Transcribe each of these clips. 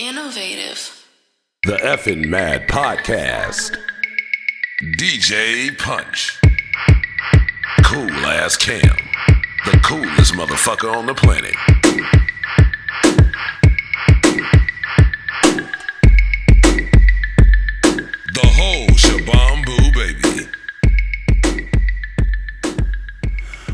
Innovative. The Effin' Mad Podcast. DJ Punch. Cool ass Cam. The coolest motherfucker on the planet. The whole Shabambu, baby.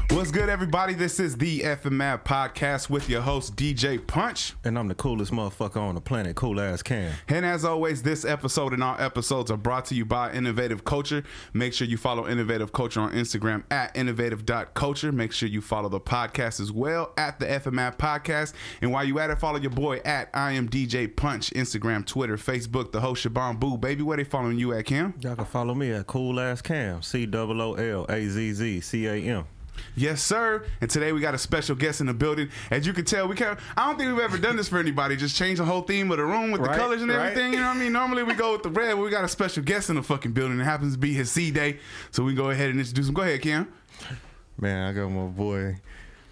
What's good, everybody? This is the TFNMP Podcast with your host, DJ Punch. And I'm the coolest motherfucker on the planet, cool ass Cam. And as always, this episode and all episodes are brought to you by Innovative Culture. Make sure you follow Innovative Culture on Instagram at innovative.culture. Make sure you follow the podcast as well at the TFNMP Podcast. And while you at it, follow your boy at I am DJ Punch, Instagram, Twitter, Facebook, the whole Shabambu, baby. Where they following you at, Cam? Y'all can follow me at cool ass Cam, COOLAZZCAM. Yes, sir. And today we got a special guest in the building. As you can tell, I don't think we've ever done this for anybody. Just change the whole theme of the room with the colors and everything. You know what I mean? Normally we go with the red, but we got a special guest in the fucking building. It happens to be his C-Day. So we can go ahead and introduce him. Go ahead, Cam. Man, I got my boy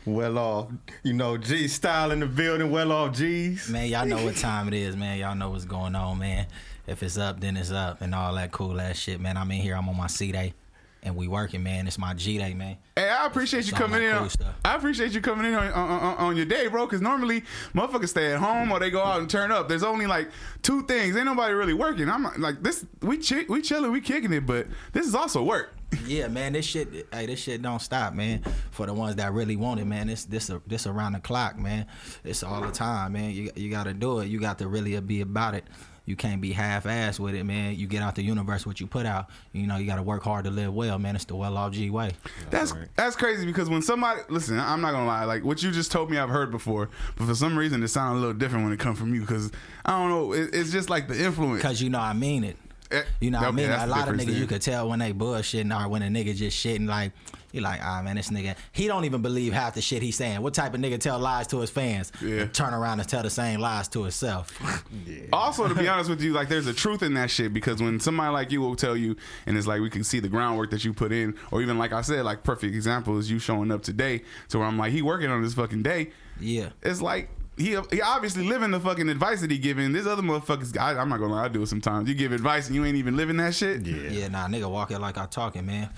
Well Off, G style in the building, Well Off G's. Man, y'all know what time it is, man. Y'all know what's going on, man. If it's up, then it's up and all that cool ass shit, man. I'm in here, I'm on my C-Day. And we working, man. It's my G-Day, man. Hey, I appreciate you coming in. Cool I appreciate you coming in on your day, bro. Because normally motherfuckers stay at home or they go out and turn up. There's only like two things. Ain't nobody really working. I'm like this. We chilling, we kicking it, but this is also work. Yeah, man. This shit don't stop, man. For the ones that really want it, man. This around the clock, man. It's all the time, man. You got to do it. You got to really be about it. You can't be half-assed with it, man. You get out the universe what you put out. You got to work hard to live well, man. It's the well-off G way. That's crazy because when somebody, listen, I'm not going to lie. Like what you just told me I've heard before, but for some reason it sounded a little different when it comes from you because, I don't know, it's just like the influence. Because I mean it. You know what I mean? A lot of niggas you could tell when they bullshitting or when a nigga just shitting like, you're like, man, this nigga, he don't even believe half the shit he's saying. What type of nigga tell lies to his fans and turn around and tell the same lies to himself? Also, to be honest with you, like there's a truth in that shit because when somebody like you will tell you and it's like we can see the groundwork that you put in or even like I said, like perfect example is you showing up today to where I'm like, he working on this fucking day. Yeah. It's like, He obviously living the fucking advice that he giving. This other motherfuckers, I'm not gonna lie, I do it sometimes. You give advice and you ain't even living that shit. Yeah, nah, nigga walk it like I talking, man.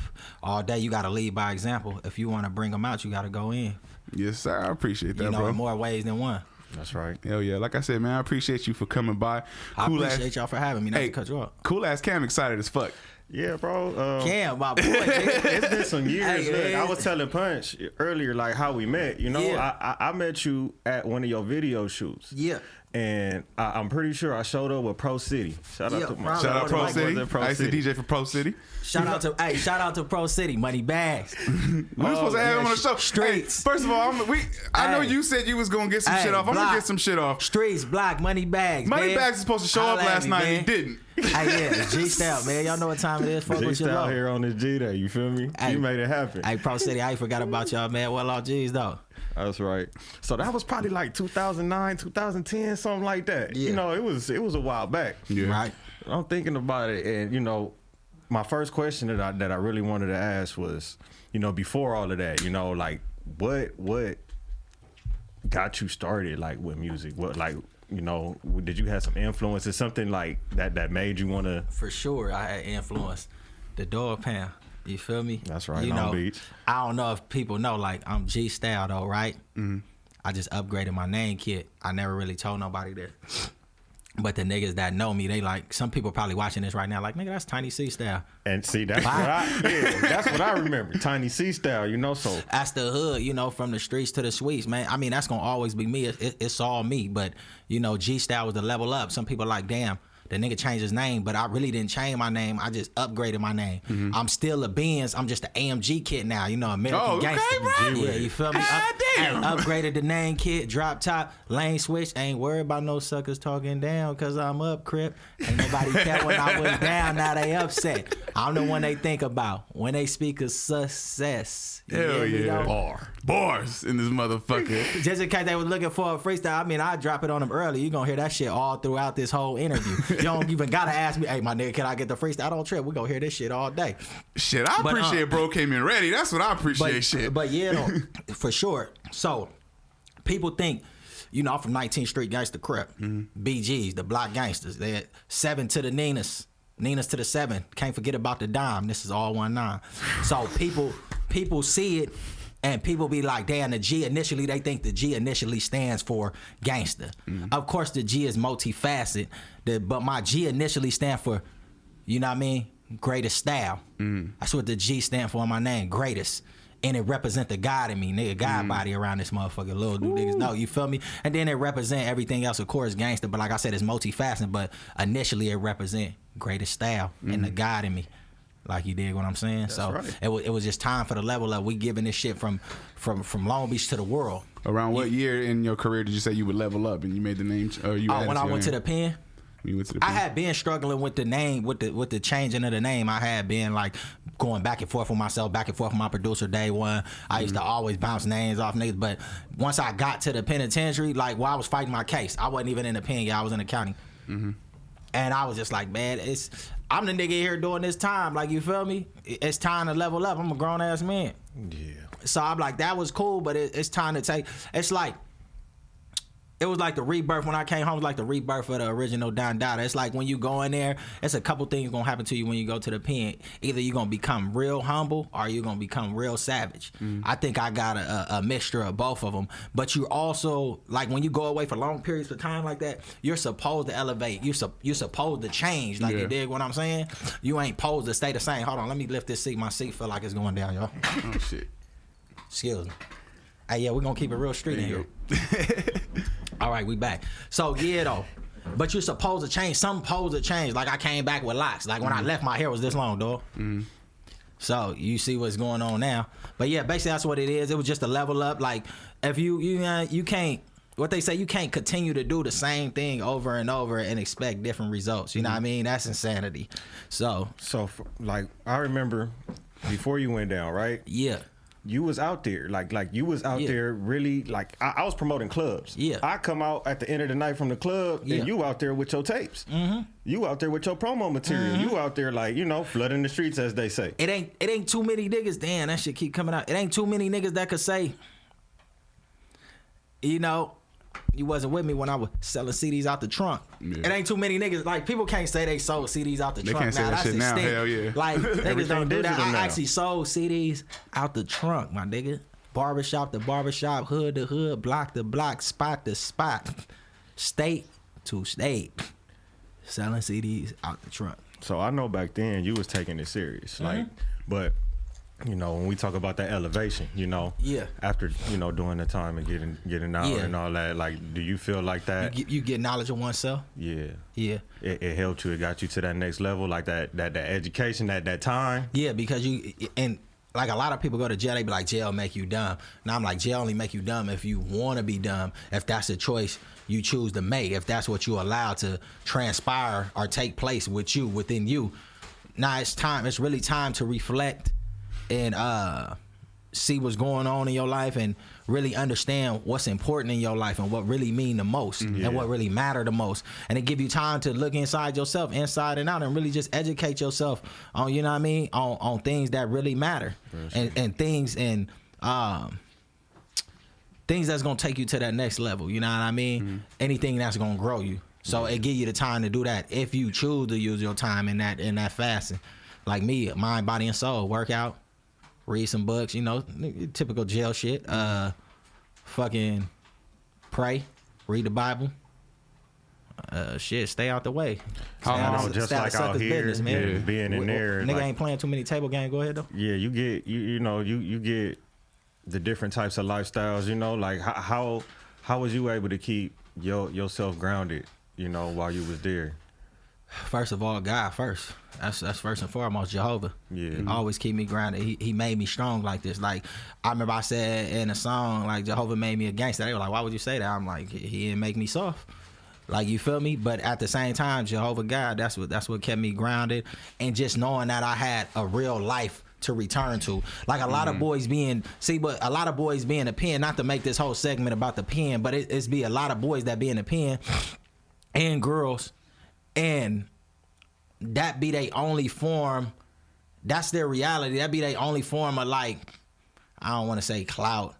All day you gotta lead by example. If you want to bring them out, you gotta go in. Yes, sir. I appreciate that, bro. In more ways than one. That's right. Hell yeah. Like I said, man, I appreciate you for coming by. I appreciate y'all for having me. Not to cut you off. Cool ass Cam excited as fuck. Yeah, bro. Cam, my boy. It's been some years. Hey, I was telling Punch earlier, like how we met. I met you at one of your video shoots. Yeah. And I'm pretty sure I showed up with Pro City. Shout out Pro City. I used to DJ for Pro City. Shout out to Pro City, Money Bags. We were supposed to have him on the show. Streets. Hey, first of all, I know you said you was gonna get some shit off. I'm gonna get some shit off. Streets, block, Money Bags. Money Bags is supposed to show up last night and he didn't. Hey, yeah, G Style, man. Y'all know what time it is. Fuck G with your Style love. here on this G Day. You feel me? Hey, you made it happen. Hey, Pro City, I ain't forgot about y'all, man. Well, all G's though. That's right. So that was probably like 2009, 2010, something like that. Yeah. It was a while back. Yeah. Right. I'm thinking about it, and my first question that I really wanted to ask was, before all of that, like what got you started like with music? What did you have some influences, something like that made you want to? For sure, I had influence. The Dog Pound. You feel me? That's right. Long Beach. I don't know if people know, like I'm G Style though, right? Mm-hmm. I just upgraded my name kit. I never really told nobody this. But the niggas that know me, they like, some people probably watching this right now, like, nigga, that's Tiny C Style. And see, that's what I remember. Tiny C Style, so. That's the hood, from the streets to the suites, man. I mean, that's gonna always be me. It's all me. But, G Style was the level up. Some people are like, damn, the nigga changed his name, but I really didn't change my name. I just upgraded my name. Mm-hmm. I'm still a Benz. I'm just an AMG kid now. American gangster. Right. Yeah, you feel me? Damn. Upgraded the name kit, drop top, lane switch. Ain't worried about no suckers talking down because I'm up, Crip. Ain't nobody care when I was down. Now they upset. I'm the one they think about when they speak of success. Hell yeah. Bars in this motherfucker. Just in case they was looking for a freestyle, I mean, I drop it on them early. You gonna hear that shit all throughout this whole interview. You don't even gotta ask me, hey, my nigga, can I get the freestyle? I don't trip. We gonna hear this shit all day. Shit, I appreciate bro came in ready. That's what I appreciate. But yeah, no, for sure. So people think you know, I'm from 19th Street Gangster Crip. BGs, the block gangsters. They had 7 to the Ninas to the 7. Can't forget about the dime. This is all 1-9. So people see it, and people be like, damn, the G initially, they think the G initially stands for gangster. Of course, the G is multifaceted, but my G initially stand for, you know what I mean, greatest style. That's what the G stand for in my name, greatest. And it represent the God in me, nigga, God body around this motherfucker. Little do niggas know, you feel me? And then it represent everything else, of course, gangster. But like I said, it's multifaceted. But initially, it represent greatest style and the God in me. Like, you dig what I'm saying? That's so right. it was just time for the level up. We giving this shit from Long Beach to the world. Around what year in your career did you say you would level up and you made the name? When I went to the pen. I had been struggling with the name, with the changing of the name. I had been like going back and forth with myself, back and forth with my producer day one. I used to always bounce names off niggas, but once I got to the penitentiary, like while I was fighting my case, I wasn't even in the pen yet, I was in the county. And I was just like, man, I'm the nigga here doing this time. Like, you feel me? It's time to level up. I'm a grown ass man. Yeah. So I'm like, that was cool, but it's time to take. It's like. It was like the rebirth when I came home. It was like the rebirth of the original Don Dada. It's like when you go in there, it's a couple things gonna happen to you when you go to the pen. Either you're gonna become real humble or you're gonna become real savage. I think I got a mixture of both of them. But you also, like when you go away for long periods of time like that, you're supposed to elevate. You're supposed to change. Like, you dig what I'm saying? You ain't supposed to stay the same. Hold on, let me lift this seat. My seat feel like it's going down, y'all. Oh, shit. Excuse me. Hey, yeah, we're gonna keep it real street in here. All right, we back. So, yeah, though. But you're supposed to change. Something supposed to change. Like, I came back with locks. Like, when I left, my hair was this long, dog. So, you see what's going on now. But, yeah, basically, that's what it is. It was just a level up. Like, if you can't, what they say, you can't continue to do the same thing over and over and expect different results. You know what I mean? That's insanity. So, like, I remember before you went down, right? Yeah. You was out there, like you was out there really, like, I was promoting clubs. Yeah. I come out at the end of the night from the club, and you out there with your tapes. You out there with your promo material. You out there, like, you know, flooding the streets, as they say. It ain't too many niggas, damn, that shit keep coming out. It ain't too many niggas that could say, you know, you wasn't with me when I was selling CDs out the trunk. Yeah. It ain't too many niggas. Like, people can't say they sold CDs out the trunk. Can't say that shit now. Hell yeah. Like, niggas don't do that. I now. actually sold CDs out the trunk, my nigga. Barbershop to barbershop, hood to hood, block to block, spot to spot, state to state, selling CDs out the trunk. So I know back then you was taking it serious, like, but. You know, when we talk about that elevation, you know, after, you know, doing the time and getting out and all that, like, do you feel like that? You get knowledge of oneself? Yeah. It helped you. It got you to that next level, like that education, that time. Yeah, because and like a lot of people go to jail, they be like, jail make you dumb. Now I'm like, jail only make you dumb if you want to be dumb, if that's a choice you choose to make, if that's what you allow to transpire or take place with you, within you. Now it's really time to reflect and see what's going on in your life and really understand what's important in your life and what really mean the most and what really matter the most. And it give you time to look inside yourself, inside and out, and really just educate yourself on, you know what I mean, on things that really matter. And things that's gonna take you to that next level, you know what I mean? Anything that's gonna grow you. So it give you the time to do that if you choose to use your time in that fasting. Like me, mind, body, and soul, workout, read some books, you know, typical jail shit. Fucking pray, read the Bible. Stay out the way. Just like out here, business, man. Being in there. Nigga ain't playing too many table games. Go ahead though. Yeah, you get you get the different types of lifestyles. You know, like how was you able to keep yourself grounded? You know, while you was there. First of all, God first. That's first and foremost. Jehovah. Yeah. Always keep me grounded. He made me strong like this. Like, I remember I said in a song, like, Jehovah made me a gangster. They were like, why would you say that? I'm like, he didn't make me soft. Like, you feel me? But at the same time, Jehovah God, that's what kept me grounded. And just knowing that I had a real life to return to. Like, a lot of boys being a pen, not to make this whole segment about the pen, but it's be a lot of boys that be in the pen and girls, and that be their only form, that's their reality, that be their only form of, like, I don't want to say clout,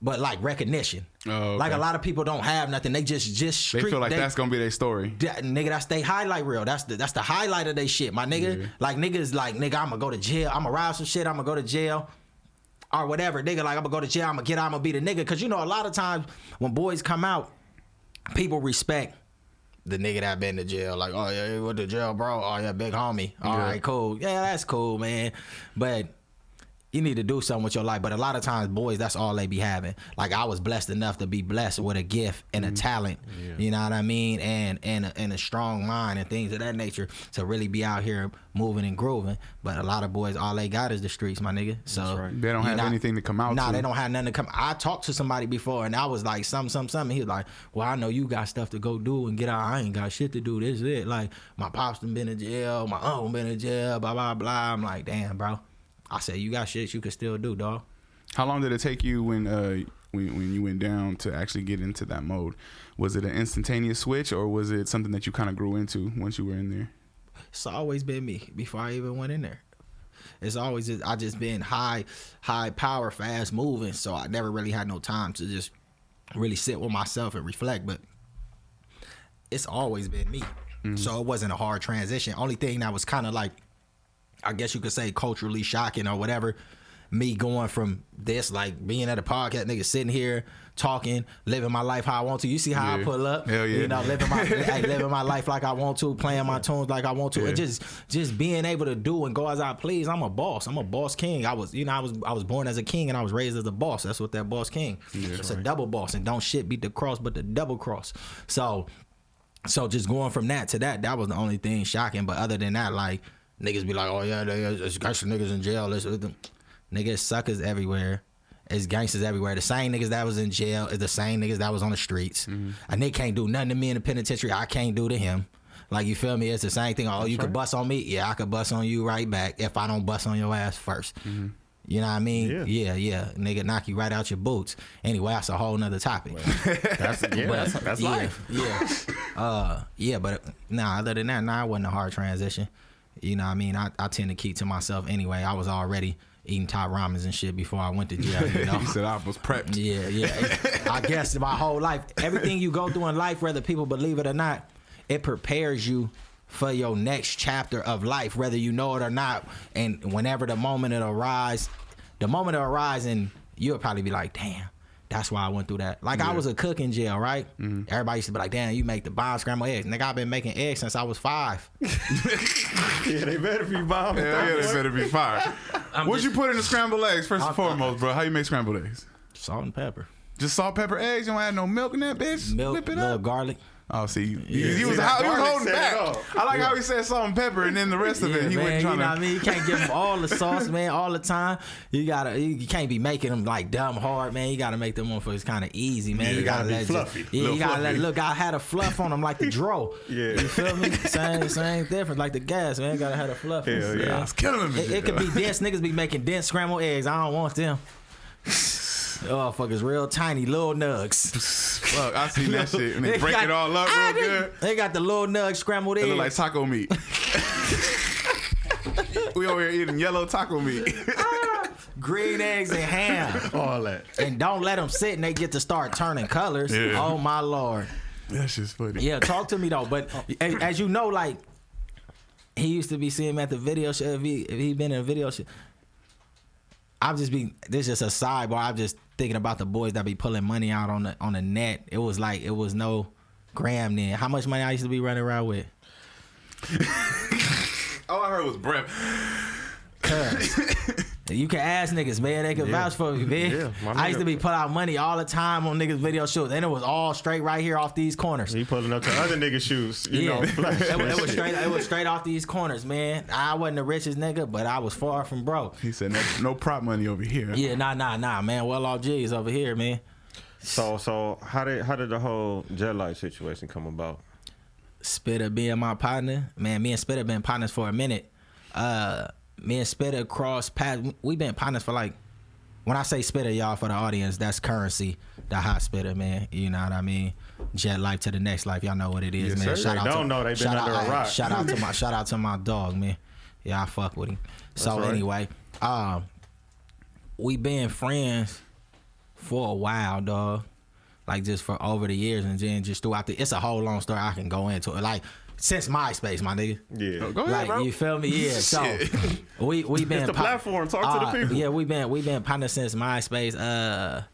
but like recognition. Oh, okay. Like a lot of people don't have nothing. They just they feel like that's gonna be their story. Nigga, that's their highlight reel. That's the highlight of their shit, my nigga. Yeah. Like niggas like, nigga, I'm gonna go to jail. I'm gonna rob some shit. I'm gonna go to jail. Or whatever, nigga, like I'm gonna go to jail. I'm gonna get out. I'm gonna be the nigga. Cause you know, a lot of times when boys come out, people respect the nigga that been to jail. Like, oh yeah, he went to jail, bro. Oh yeah, big homie. All right, cool. Yeah, that's cool, man. But you need to do something with your life. But a lot of times, boys, that's all they be having. Like, I was blessed enough to be blessed with a gift and a talent. Yeah. You know what I mean? And a strong mind and things of that nature to really be out here moving and grooving. But a lot of boys, all they got is the streets, my nigga. So right. They don't have anything to come out to. Nah, they don't have nothing to come. I talked to somebody before, and I was like, something. He was like, well, I know you got stuff to go do and get out. I ain't got shit to do. This is it. Like, my pops done been in jail. My uncle been in jail, blah, blah, blah. I'm like, damn, bro. I said, you got shit you can still do, dog. How long did it take you when you went down to actually get into that mode? Was it an instantaneous switch, or was it something that you kind of grew into once you were in there? It's always been me before I even went in there. It's always I just been high power, fast moving, so I never really had no time to just really sit with myself and reflect. But it's always been me, so it wasn't a hard transition. Only thing that was kind of like, I guess you could say, culturally shocking or whatever, me going from this, like being at a podcast, nigga sitting here talking, living my life how I want to. You see how I pull up? Hell yeah. You know, living my life like I want to, playing my tunes like I want to, and just being able to do and go as I please. I'm a boss. I'm a boss king. I was born as a king and I was raised as a boss. That's what that boss king. Yeah, it's right. A double boss, and don't shit beat the cross, but the double cross. So just going from that to that was the only thing shocking. But other than that, like, niggas be like, oh yeah, there's gangster niggas in jail. Niggas, suckers everywhere. It's gangsters everywhere. The same niggas that was in jail is the same niggas that was on the streets. Mm-hmm. And they can't do nothing to me in the penitentiary I can't do to him. Like, you feel me? It's the same thing. Oh, you could bust on me? Yeah, I could bust on you right back if I don't bust on your ass first. Mm-hmm. You know what I mean? Yeah. Nigga, knock you right out your boots. Anyway, that's a whole nother topic. That's life. Yeah. But other than that, it wasn't a hard transition. You know what I mean? I tend to keep to myself anyway. I was already eating top ramens and shit before I went to jail, you know? You said I was prepped. Yeah. I guess my whole life, everything you go through in life, whether people believe it or not, it prepares you for your next chapter of life, whether you know it or not. And whenever the moment it arises, and you'll probably be like, damn, that's why I went through that. Like, I was a cook in jail, right? Mm-hmm. Everybody used to be like, damn, you make the bomb scrambled eggs. Nigga, I've been making eggs since I was 5. Yeah, they better be bomb. Yeah, they better be fire. What'd you put in the scrambled eggs, first and foremost, bro? How you make scrambled eggs? Salt and pepper. Just salt, pepper, eggs? You don't add no milk in that bitch? Milk, Whip it little up? garlic. Oh, see, he was holding back. I like how he said salt and pepper, and then the rest of it, he wasn't trying to. You know what I mean? You can't give him all the sauce, man, all the time. You can't be making them like dumb hard, man. You gotta make them motherfuckers kind of easy, man. Yeah, you gotta be fluffy. You gotta look. I had a fluff on them like the dro. Yeah, you feel me? Same difference, like the gas, man. Gotta have a fluff. Hell yeah, I was killing him. It could be dense. Niggas be making dense scrambled eggs. I don't want them. Oh, fuckers, real tiny little nugs. Fuck, I seen that shit. And they break it all up real good. They got the little nug scrambled eggs. They look like taco meat. We over here eating yellow taco meat. Green eggs and ham. All that. And don't let them sit and they get to start turning colors. Yeah. Oh, my Lord. That shit's funny. Yeah, talk to me, though. But as you know, like, he used to be seeing me at the video show. If he been in a video show. This is just a sidebar. I'm just thinking about the boys that be pulling money out on the net. It was no gram then. How much money I used to be running around with? All I heard was breath. Cuz you can ask niggas, man. They can vouch for me, man. Yeah, I used to be put out money all the time on niggas' video shows, and it was all straight right here off these corners. He pulling up to other niggas' shoes. You know, it was straight off these corners, man. I wasn't the richest nigga, but I was far from broke. He said, no prop money over here. Yeah, nah, man. Well off G's over here, man. So how did the whole jet life situation come about? Spitter being my partner, man. Me and Spitter been partners for a minute. Me and Spitter crossed paths. We been partners for like, when I say Spitter, y'all, for the audience, that's Currency, the hot Spitter, man. You know what I mean? Jet life to the next life. Y'all know what it is, yes, man. Sir. Shout out to my dog, man. Yeah, I fuck with him. That's so right. Anyway, we been friends for a while, dog. Like just for over the years, and then just throughout it's a whole long story I can go into it. Like since MySpace, my nigga. Yeah. Go ahead, Like bro. you feel me? Yeah. So we been It's the platform. Talk to the people. Yeah, we been partners since MySpace.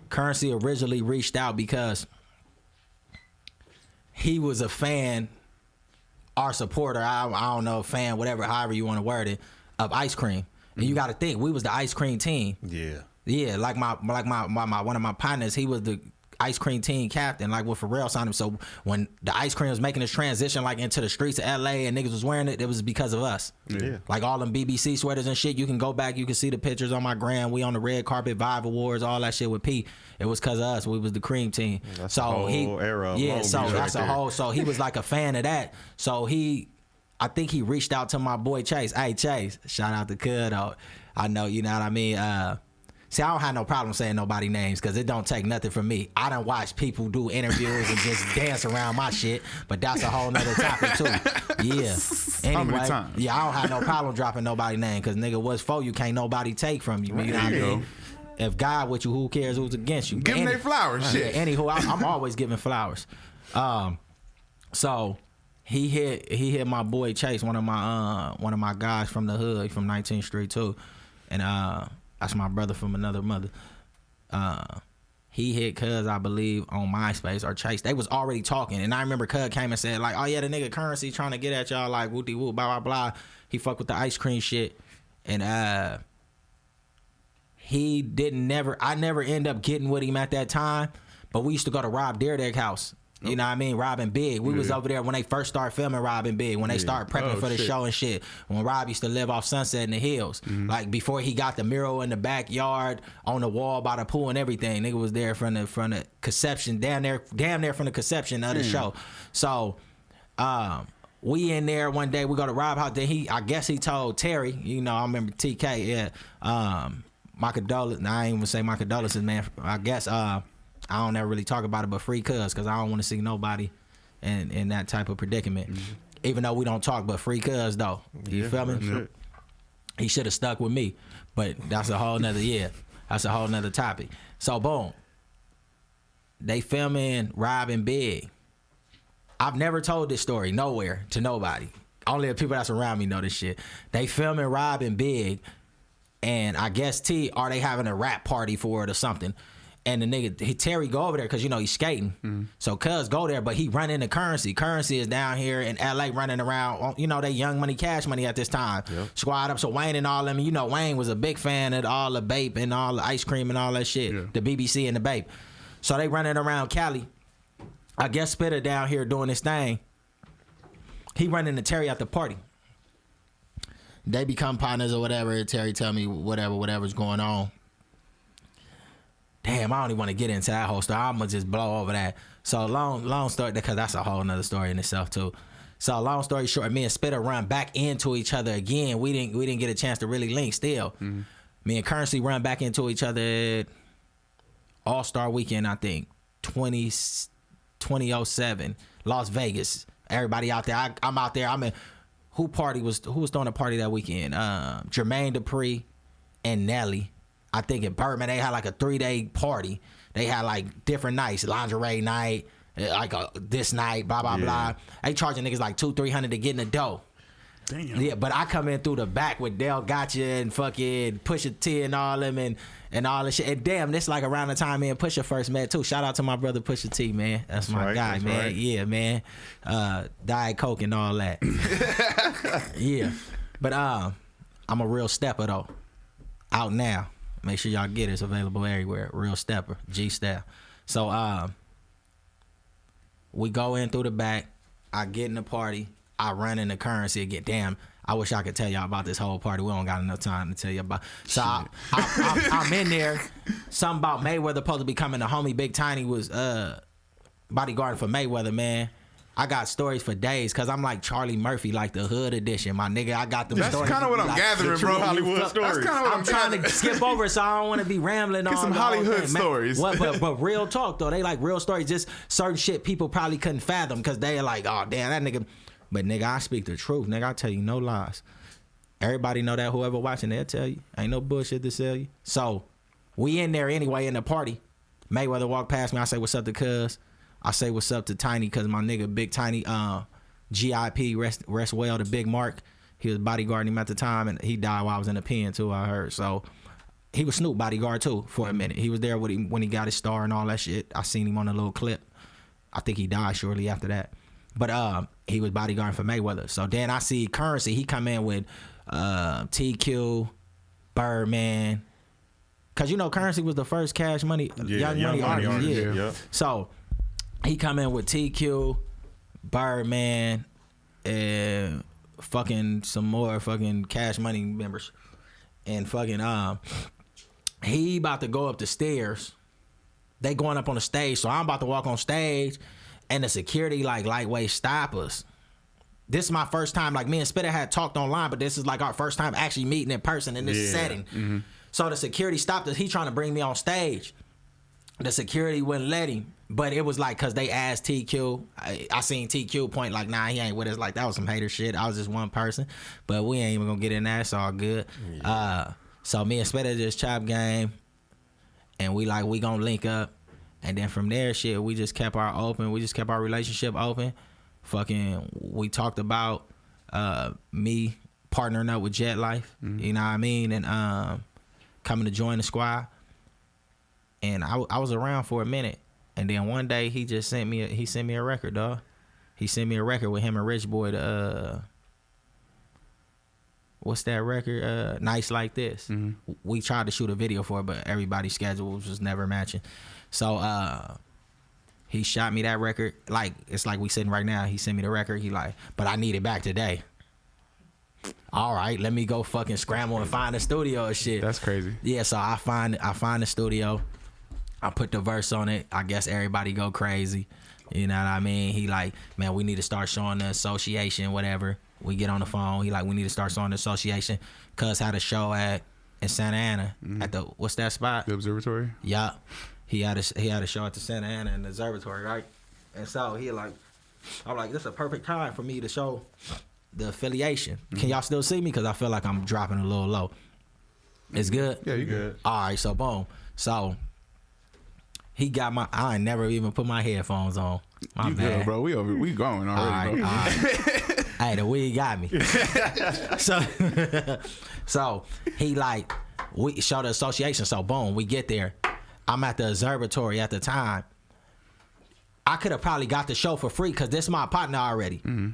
Currency originally reached out because he was a fan, our supporter. I don't know, fan, whatever, however you want to word it, of ice cream. And you got to think, we was the ice cream team. Yeah. Yeah, like my one of my partners, he was the ice cream team captain, like with Pharrell signed him. So when the ice cream was making this transition like into the streets of LA and niggas was wearing it, it was because of us. Yeah. Like all them BBC sweaters and shit. You can go back, you can see the pictures on my gram. We on the red carpet, Vibe Awards, all that shit with P. It was because of us. We was the cream team. That's so a whole he, era of yeah. Long So Beach that's right a there. whole. So he was like a fan of that. So I think he reached out to my boy Chase. Hey Chase, shout out to Cud. I know, you know what I mean. See, I don't have no problem saying nobody names because it don't take nothing from me. I done watch people do interviews and just dance around my shit, but that's a whole nother topic too. Yeah. Anyway, How many times? yeah, I don't have no problem dropping nobody's name because nigga, what's for you can't nobody take from you. You know what I There you mean? go. If God with you, who cares who's against you? Give them their flowers, shit. Yeah, anywho, I'm always giving flowers. So he hit my boy Chase, one of my guys from the hood, from 19th Street too, and that's my brother from another mother. He hit Cuz, I believe, on MySpace or Chase. They was already talking, and I remember Cuz came and said like, "Oh yeah, the nigga Currency trying to get at y'all like whoopty whoop, blah blah blah." He fuck with the ice cream shit, and I never end up getting with him at that time, but we used to go to Rob Dyrdek's house. You know what I mean? Rob and Big. We was over there when they first started filming Rob and Big, when they started prepping for the show and shit. When Rob used to live off Sunset in the Hills. Like before he got the mural in the backyard, on the wall by the pool and everything. Nigga was there from the conception, damn near from the conception of the show. So we in there one day, we go to Rob house. Then I guess he told Terry, you know, I remember TK, yeah. My condolences. I ain't even say my condolences, man. I guess I don't ever really talk about it, but free Cuz, because I don't want to see nobody in that type of predicament. Even though we don't talk, but free Cuz though. You feel me? Yeah. He should have stuck with me, but that's a whole nother That's a whole nother topic. So boom, they filming Rob and Big. I've never told this story nowhere to nobody. Only the people that's around me know this shit. They filming Rob and Big, and I guess are they having a rap party for it or something? And the nigga, Terry go over there because, you know, he's skating. So Cuz go there, but he run into Currency. Currency is down here in LA running around, you know, they Young Money, Cash Money at this time. Yep. Squad up. So Wayne and all them, you know, Wayne was a big fan of all the Bape and all the ice cream and all that shit. Yeah. The BBC and the Bape. So they running around Cali. I guess Spitter down here doing his thing. He running into Terry at the party. They become partners or whatever. Terry tell me whatever's going on. Damn, I don't even want to get into that whole story. I'm gonna just blow over that. So long story, because that's a whole nother story in itself too. So long story short, me and Spitter run back into each other again. We didn't get a chance to really link still. Me and Currency run back into each other at All-Star Weekend, I think, 2007, Las Vegas. Everybody out there. I'm out there. Who was throwing a party that weekend? Jermaine Dupri and Nelly. I think in Birdman, they had like a 3-day party. They had like different nights, lingerie night, like this night, blah, blah, blah. They charging niggas like $200-$300 to get in the dough. Damn. Yeah, but I come in through the back with Del Gotcha and fucking Pusha T and all them and all this shit. And damn, this like around the time me and Pusha first met too. Shout out to my brother Pusha T, man. That's my right, guy, man. Right. Yeah, man. Diet Coke and all that. Yeah. But I'm a real stepper though. Out now. Make sure y'all get it. It's available everywhere. Real stepper. G-Step. So we go in through the back. I get in the party. I run into Currency again. Damn, I wish I could tell y'all about this whole party. We don't got enough time to tell you about. So I'm in there. Something about Mayweather supposed to be coming. The homie Big Tiny was bodyguarding for Mayweather, man. I got stories for days because I'm like Charlie Murphy, like the hood edition. My nigga, I got them That's stories. kind of what I'm like, gathering, bro. Hollywood stories. That's kind of what I'm trying to skip over, so I don't want to be rambling on some the whole Hollywood thing, man. stories. But real talk though, they like real stories. Just certain shit people probably couldn't fathom because they like, oh damn, that nigga. But nigga, I speak the truth. Nigga, I tell you no lies. Everybody know that. Whoever watching, they'll tell you. Ain't no bullshit to sell you. So We in there anyway in the party. Mayweather walk past me. I say what's up to Cuz. I say what's up to Tiny because my nigga Big Tiny, GIP, rest well to Big Mark. He was bodyguarding him at the time, and he died while I was in the pen too, I heard. So he was Snoop bodyguard too for a minute. He was there with him when he got his star and all that shit. I seen him on a little clip. I think he died shortly after that. But he was bodyguarding for Mayweather. So then I see Currency. He come in with TQ, Birdman. Cause you know Currency was the first Cash Money, Young Money artist. Yeah. So he come in with TQ, Birdman, and fucking some more fucking Cash Money members, and fucking he about to go up the stairs. They going up on the stage, so I'm about to walk on stage, and the security like lightweight stop us. This is my first time. Like me and Spitter had talked online, but this is like our first time actually meeting in person in this setting. Mm-hmm. So the security stopped us. He trying to bring me on stage. The security wouldn't let him, but it was like because they asked TQ. I seen TQ point like, nah, he ain't with us. Like that was some hater shit. I was just one person, but we ain't even gonna get in that. It's all good. Yeah. So me and Spitter just chop game, and we gonna link up, and then from there, shit, we just kept our relationship open. Fucking, we talked about me partnering up with Jet Life. You know what I mean, and coming to join the squad. And I was around for a minute, and then one day he just sent me a record, dog. He sent me a record with him and Rich Boy. What's that record? Nights Like This. Mm-hmm. We tried to shoot a video for it, but everybody's schedule was never matching. So he shot me that record. Like it's like we sitting right now. He sent me the record. He like, but I need it back today. All right, let me go fucking scramble and find the studio and shit. That's crazy. Yeah, so I find the studio. I put the verse on it. I guess everybody go crazy. You know what I mean? He like, man, we need to start showing the association, whatever. We get on the phone. He like, we need to start showing the association. Cuz had a show in Santa Ana at the, what's that spot? The Observatory? Yeah. He had a show at the Santa Ana in the Observatory, right? And so he like, I'm like, this is a perfect time for me to show the affiliation. Can y'all still see me? Because I feel like I'm dropping a little low. It's good? Yeah, you good. All right, so boom. So he got I ain't never even put my headphones on. My you bad. good, bro. We going already, bro. All right. Hey, the weed got me. So he like, we show the association. So boom, we get there. I'm at the Observatory at the time. I could have probably got the show for free because this is my partner already. Mm-hmm.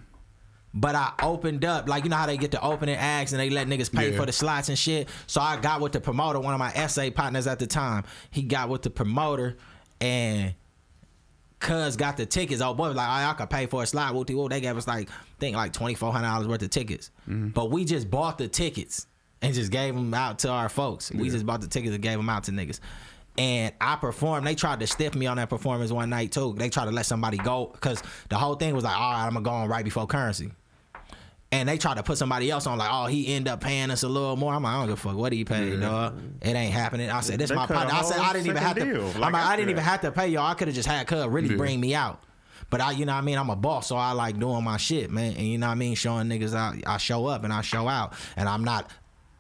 But I opened up, like, you know how they get the opening acts and they let niggas pay for the slots and shit. So I got with the promoter, one of my essay partners at the time. He got with the promoter, and Cuz got the tickets. Old boy was like, oh, I could pay for a slot. They gave us like $2,400 worth of tickets. Mm-hmm. But we just bought the tickets and just gave them out to our folks. We just bought the tickets and gave them out to niggas. And I performed. They tried to stiff me on that performance one night too. They tried to let somebody go because the whole thing was like, all right, I'm gonna go on right before Currency. And they tried to put somebody else on, like, oh, he end up paying us a little more. I'm like, I don't give a fuck what he paid, dog. It ain't happening. I said, this is my partner. I said, I didn't even have to. I didn't even have to pay y'all. I could have just had Cuz really bring me out. But you know what I mean? I'm a boss, so I like doing my shit, man. And you know what I mean? Showing niggas out. I show up and I show out, and I'm not,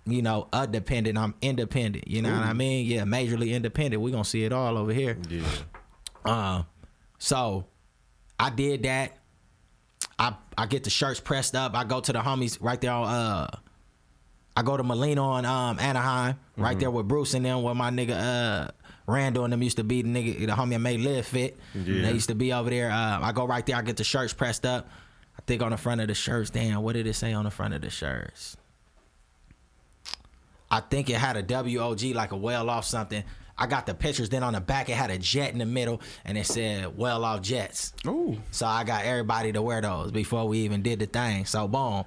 you know, dependent. I'm independent. You know what I mean? Yeah, majorly independent. We gonna see it all over here. Yeah. So I did that. I get the shirts pressed up. I go to the homies right there on I go to Molina on Anaheim, right there with Bruce and them, where my nigga Randall and them used to be, the homie I made Live Fit. Yeah. They used to be over there. I go right there, I get the shirts pressed up. I think on the front of the shirts, damn, what did it say on the front of the shirts? I think it had a WOG, like a well off something. I got the pictures. Then on the back, it had a jet in the middle, and it said well off jets. Ooh. So I got everybody to wear those before we even did the thing. So boom.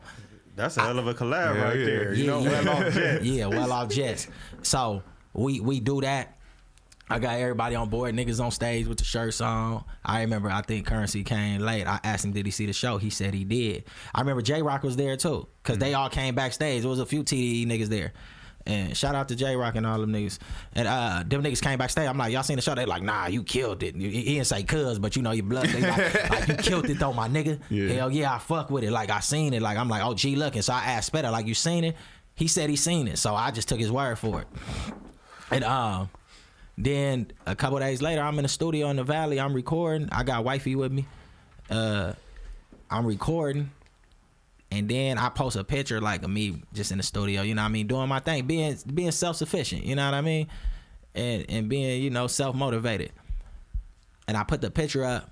That's a hell of a collab right there. You know, well off jets. Yeah, well off jets. So we do that. I got everybody on board, niggas on stage with the shirts on. I remember, I think Currency came late. I asked him, did he see the show? He said he did. I remember J-Rock was there too, because they all came backstage. There was a few TDE niggas there. And shout out to J-Rock and all them niggas. And them niggas came backstage. I'm like, y'all seen the show? They like, nah, you killed it. He didn't say cuz, but you know your blood. They like you killed it though, my nigga. Yeah. Hell yeah, I fuck with it. Like, I seen it. Like, I'm like, oh, G looking. So I asked Spitter, like, you seen it? He said he seen it. So I just took his word for it. And Then a couple days later, I'm in the studio in the Valley. I'm recording. I got wifey with me. I'm recording. And then I post a picture like of me just in the studio, you know what I mean, doing my thing, being self-sufficient, you know what I mean? And being, you know, self-motivated. And I put the picture up.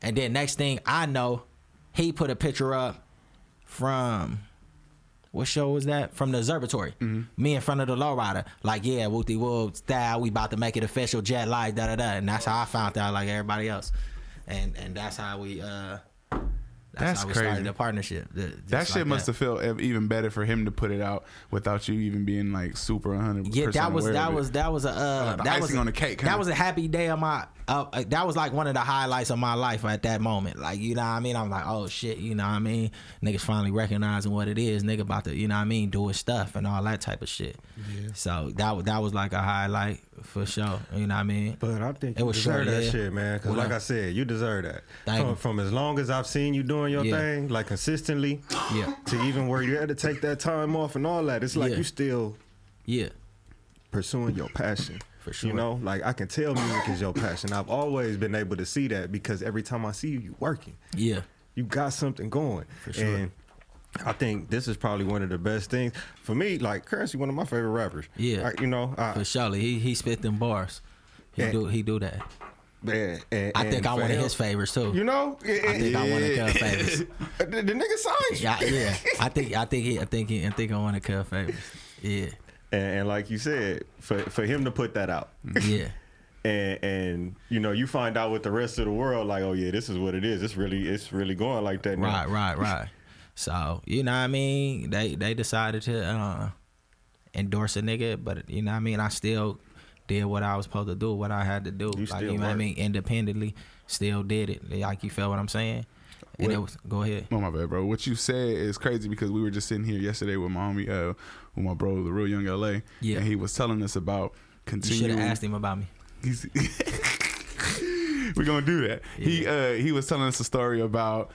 And then next thing I know, he put a picture up from, what show was that? From the Observatory. Mm-hmm. Me in front of the lowrider. Like, yeah, whoop-de-whoop style, we about to make it official, jet light, da-da-da. And that's how I found out like everybody else. And that's how we That's how we started the partnership. That shit must have felt even better for him to put it out without you even being like super 100%. Yeah, that was icing on the cake. That was a happy day of my. That was like one of the highlights of my life at that moment. Like, you know what I mean? I'm like, oh shit, you know what I mean? Niggas finally recognizing what it is. Nigga about to, you know what I mean, do his stuff and all that type of shit. Yeah. So that was like a highlight for sure. You know what I mean? But I think you deserve that shit, man. Because like I said, you deserve that. From as long as I've seen you doing your thing, like consistently, to even where you had to take that time off and all that, it's like you still pursuing your passion. For sure. You know, like I can tell music is your passion. I've always been able to see that because every time I see you, you working. Yeah. You got something going. For sure. And I think this is probably one of the best things. For me, like Currency, one of my favorite rappers. Yeah. You know. For sure. He spit them bars. He do that. And I think I'm one of his favorites too. You know, I think I'm one of Cuz favorites. The nigga signed you. Yeah. I think I'm one of Cuz favorites. Yeah. And like you said, for him to put that out. Yeah. And you know, you find out with the rest of the world, like, oh yeah, this is what it is. It's really going like that now. Right. So, you know what I mean? They decided to endorse a nigga, but you know what I mean, I still did what I was supposed to do, what I had to do. You know what I mean? Independently, still did it. Like, you feel what I'm saying? And it was, go ahead. Oh, my bad, bro. What you said is crazy because we were just sitting here yesterday with my homie, with my bro, the real young LA. Yeah. And he was telling us about continuing. You should have asked him about me. We're gonna do that. Yeah. He was telling us a story about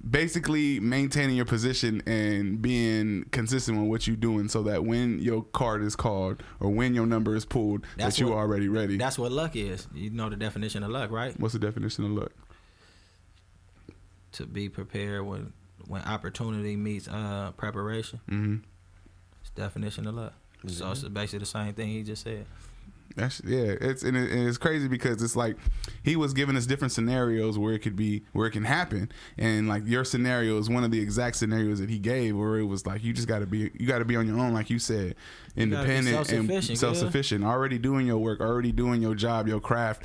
basically maintaining your position and being consistent with what you're doing so that when your card is called or when your number is pulled, that you're already ready. That's what luck is. You know the definition of luck, right? What's the definition of luck? To be prepared when opportunity meets preparation. Mm-hmm. It's definition of luck. Mm-hmm. So it's basically the same thing he just said. It's crazy because it's like he was giving us different scenarios where it can happen, and like your scenario is one of the exact scenarios that he gave where it was like you got to be on your own, like you said, independent and self-sufficient, already doing your work, already doing your job, your craft,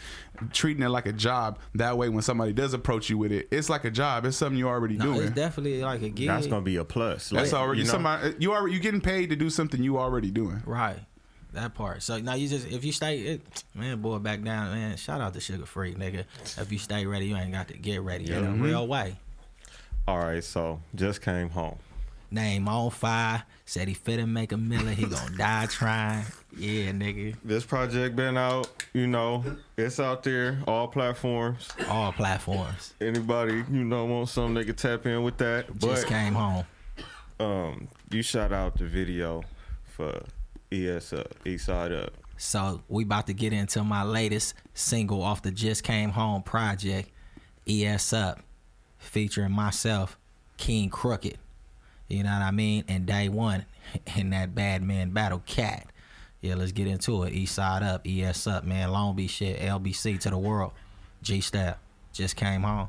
treating it like a job. That way when somebody does approach you with it, it's like a job. It's something you're already doing. It's definitely like a gig. That's gonna be a plus. That's already somebody you're getting paid to do something you already doing. Right. That part. So now if you stay, man, boy, back down, man. Shout out to Sugar Free, nigga. If you stay ready, you ain't got to get ready in a real way. All right, so just came home. Name on fire. Said he finna make a million. He gonna die trying. Yeah, nigga. This project been out. You know, it's out there. All platforms. All platforms. Anybody want something they can tap in with that. Just came home. You shout out the video for East Side Up. So we about to get into my latest single off the Just Came Home project, ES Up, featuring myself, King Crooked. You know what I mean? And Day One in that Bad Man Battle Cat. Yeah, let's get into it. East Side Up, ES Up, man. Long Beach shit, LBC to the world. G-Style, Just Came Home.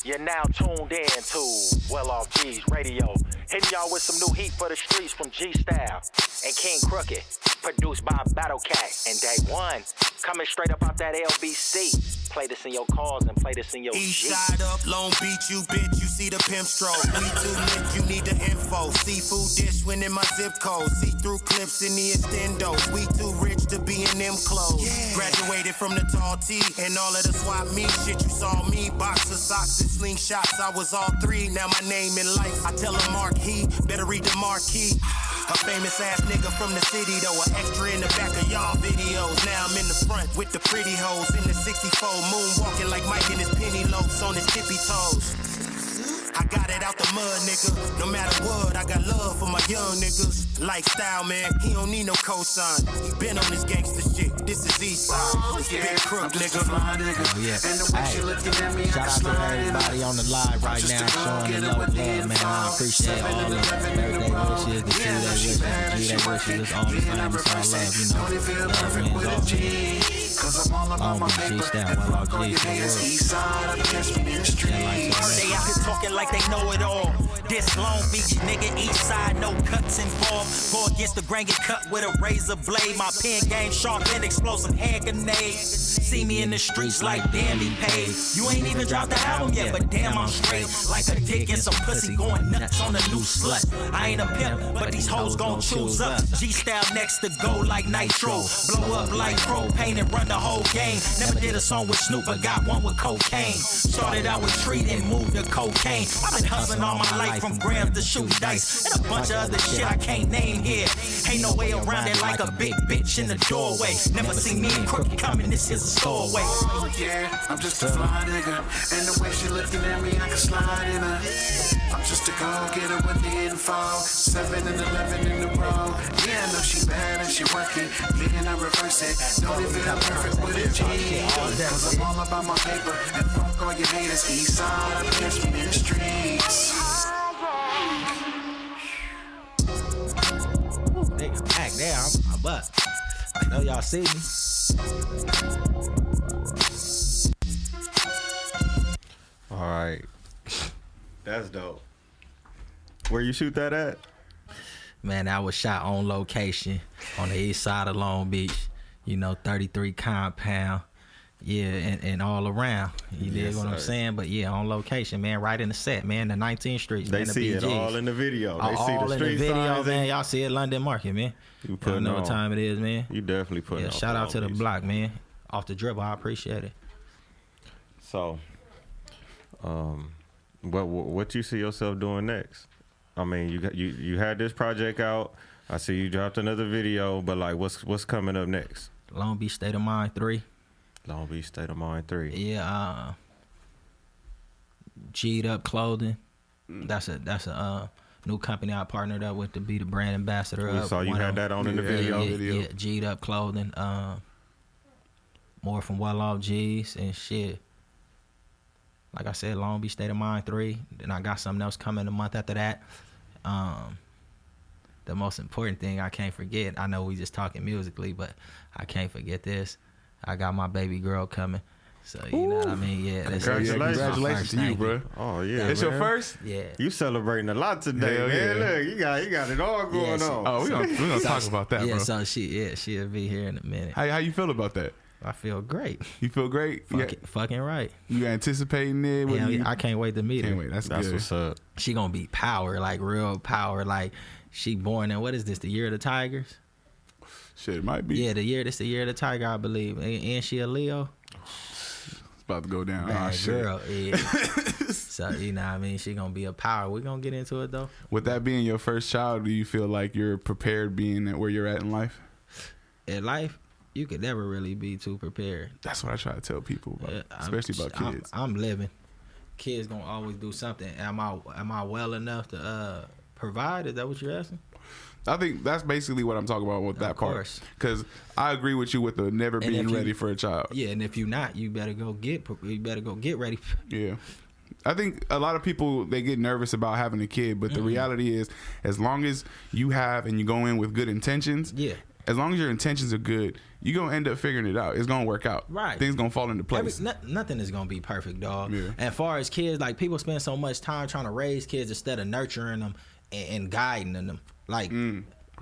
You're now tuned in to Well Off G's Radio. Hitting y'all with some new heat for the streets from G-Style and King Crooked. Produced by Battle Cat and Day One. Coming straight up out that LBC. Play this in your cars and play this in your East Side Up, Long Beach, you bitch, you see the pimp stroke. We too lit, you need the info. Seafood dish when in my zip code. See-through clips in the extendos. We too rich to be in them clothes. Yeah. Graduated from the tall T and all of the swap meet shit. You saw me, boxer socks and slingshots. I was all three, now my name in lights. I tell him Mark he better read the marquee. A famous ass nigga from the city though, an extra in the back of y'all videos. Now I'm in the front with the pretty hoes in the 64, moonwalking like Mike in his penny loafs on his tippy toes. I got it out the mud, nigga. No matter what, I got love for my young niggas. Lifestyle, man, he don't need no cosign. He been on this gangster shit. This is Eastside. This big crook, nigga. Oh, yeah. Hey, shout out to everybody on the live right now showing the love, man. I appreciate all the birthday wishes, the Tuesday wishes, the G-Day wishes. It's all the same. It's all love, you know. Love wins all. Cause I'm all about my paper and fuck all your haters. Eastside, I catch me in the streets. They out here talking like they know it all. This Long Beach nigga, east side, no cuts involved. Go against the grain, get cut with a razor blade. My pen game sharp and explosive hand grenades. See me in the streets like damn he paid. You ain't even dropped the album yet, but damn I'm straight. Like a dick and some pussy going nuts on a new slut. I ain't a pimp, but these hoes gon' choose up. G-style next to go like nitro. Blow up like propane and run the whole game. Never did a song with Snoop, but got one with cocaine. Started out with treat and moved to cocaine. I've been hustling all my life from grams to shooting dice and a bunch of other shit I can't name here. Ain't no way around it like a big bitch in the doorway. Never seen me and Crooked coming, this is a stowaway. Oh yeah, I'm just a fly nigga. And the way she looking at me, I can slide in her. I'm just a go-getter with the info. 7 and 11 in a row. Yeah, I know she bad and she working. Yeah, and I reverse it. Don't even have perfect with a G. Cause I'm all about my paper and fuck all your haters. Eastside, I catch me in the streets. Nigga, back there, I'm up. I know y'all see me. All right. That's dope. Where you shoot that at? Man, that was shot on location on the east side of Long Beach. You know, 33 compound. Yeah, and all around. You dig what I'm saying? But yeah, on location, man, right in the set, man, the 19th Street. They man, the see BGs. it all in the video. They see all the in the street video, signs. man. Y'all see it, London Market, man. You Y'all know what on. time it is, man. You definitely putting Yeah, on shout out to the Long Beach. block, man. Off the dribble, I appreciate it. So, what you see yourself doing next? I mean, you had this project out. I see you dropped another video, but like, what's coming up next? Long Beach State of Mind 3. Long Beach State of Mind 3. Yeah, G'd Up Clothing. That's a new company I partnered up with to be the brand ambassador We of. saw you One had of- that on in the video. Yeah, G'd Up Clothing. More from Well Off G's and shit. Like I said, Long Beach State of Mind 3. Then I got something else coming a month after that. The most important thing I can't forget, I know we just talking musically, but I can't forget this. I got my baby girl coming. So, you know what I mean? Yeah. That's Congratulations. Congratulations to you, Thank bro. Oh yeah, It's man. your first? Yeah. You celebrating a lot today, Hell man. yeah. Look, you got it all going Yeah, on. Oh, we're gonna talk about that, Yeah, bro. so she'll be here in a minute. How you feel about that? I feel great. You feel great? Fucking right. You anticipating it? What Hell do you- yeah, I can't wait to meet can't her. wait. That's That's good. what's up. She gonna be power, like real power. Like she born in, what is this, the year of the Tigers? Shit, it might be. Yeah, this the year of the Tiger, I believe. And she a Leo? It's about to go down. Bad Oh, shit. girl. Yeah. So, you know what I mean? She gonna be a power. We gonna get into it though. With that being your first child, do you feel like you're prepared being at where you're at in life? In life, you could never really be too prepared. That's what I try to tell people about, especially about kids. I'm living. Kids gonna always do something. Am I well enough to provide? Is that what you're asking? I think that's basically what I'm talking about with that part. course. Because I agree with you with the never And being if you- ready for a child. Yeah, and if you're not, you better go get ready. Yeah. I think a lot of people, they get nervous about having a kid, but the reality is, as long as you have and you go in with good intentions, Yeah. as long as your intentions are good, you're going to end up figuring it out. It's going to work out. Right. Things going to fall into place. Nothing is gonna be perfect, dog. Yeah. And as far as kids, like people spend so much time trying to raise kids instead of nurturing them and guiding them, like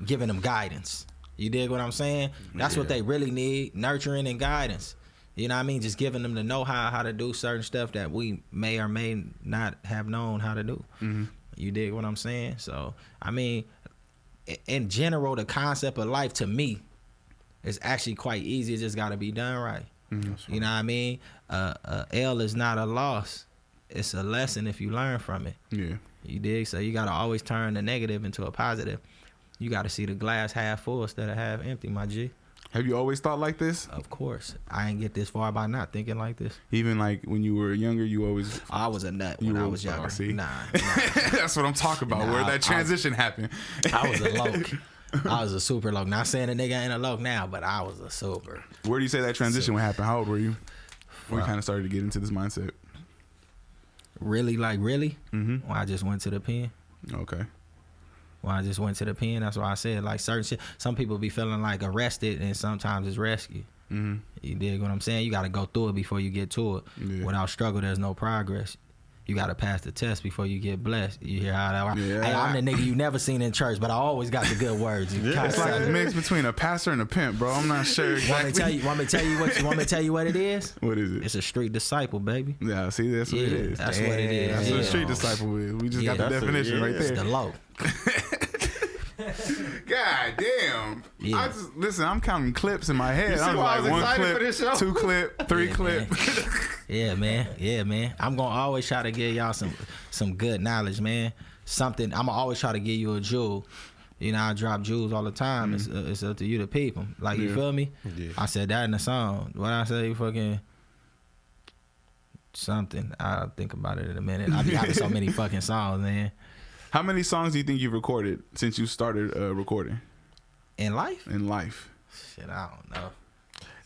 giving them guidance. You dig what I'm saying? That's what they really need: nurturing and guidance. You know what I mean? Just giving them the know-how how to do certain stuff that we may or may not have known how to do. You dig what I'm saying? So, I mean, in general, the concept of life to me is actually quite easy. It just got to be done right. You know what I mean? L is not a loss. It's a lesson if you learn from it. Yeah. You dig? So you got to always turn the negative into a positive. You got to see the glass half full instead of half empty, my G. Have you always thought like this? Of course. I ain't get this far by not thinking like this. Even like when you were younger, you always. I was a nut when I was younger. See? Nah. That's what I'm talking about. Where that transition happened. I was a loke. I was a super loke. Not saying a nigga ain't a loke now, but I was a super. Where do you say that transition would happen? How old were you? When you kind of started to get into this mindset. Really? Mm-hmm. When I just went to the pen. Okay. When I just went to the pen, that's why I said like certain shit. Some people be feeling like arrested, and sometimes it's rescue. Mm-hmm. You dig what I'm saying? You got to go through it before you get to it. Yeah. Without struggle, there's no progress. You got to pass the test before you get blessed. You hear how that works? Yeah. Hey, I'm the nigga you never seen in church, but I always got the good words. It's like a mix between a pastor and a pimp, bro. I'm not sure exactly. Want me to tell you what it is? What is it? It's a street disciple, baby. Yeah, see, that's what it is. That's what it is. That's what a Yeah. street disciple is. We just got the That's definition right It's there. the low. God damn. Yeah. Listen, I'm counting clips in my head. see I'm why I like was one excited clip, for this show? 2 clip, 3 Yeah, clip. man. Yeah, man. I'm gonna always try to give y'all some good knowledge, man. Something I'm gonna always try to give you a jewel. You know, I drop jewels all the time. It's up to you to peep them. Like, you feel me? Yeah. I said that in the song. What I say, fucking something. I'll think about it in a minute. I be having so many fucking songs, man. How many songs do you think you've recorded since you started recording In life? in life? Shit, I don't know.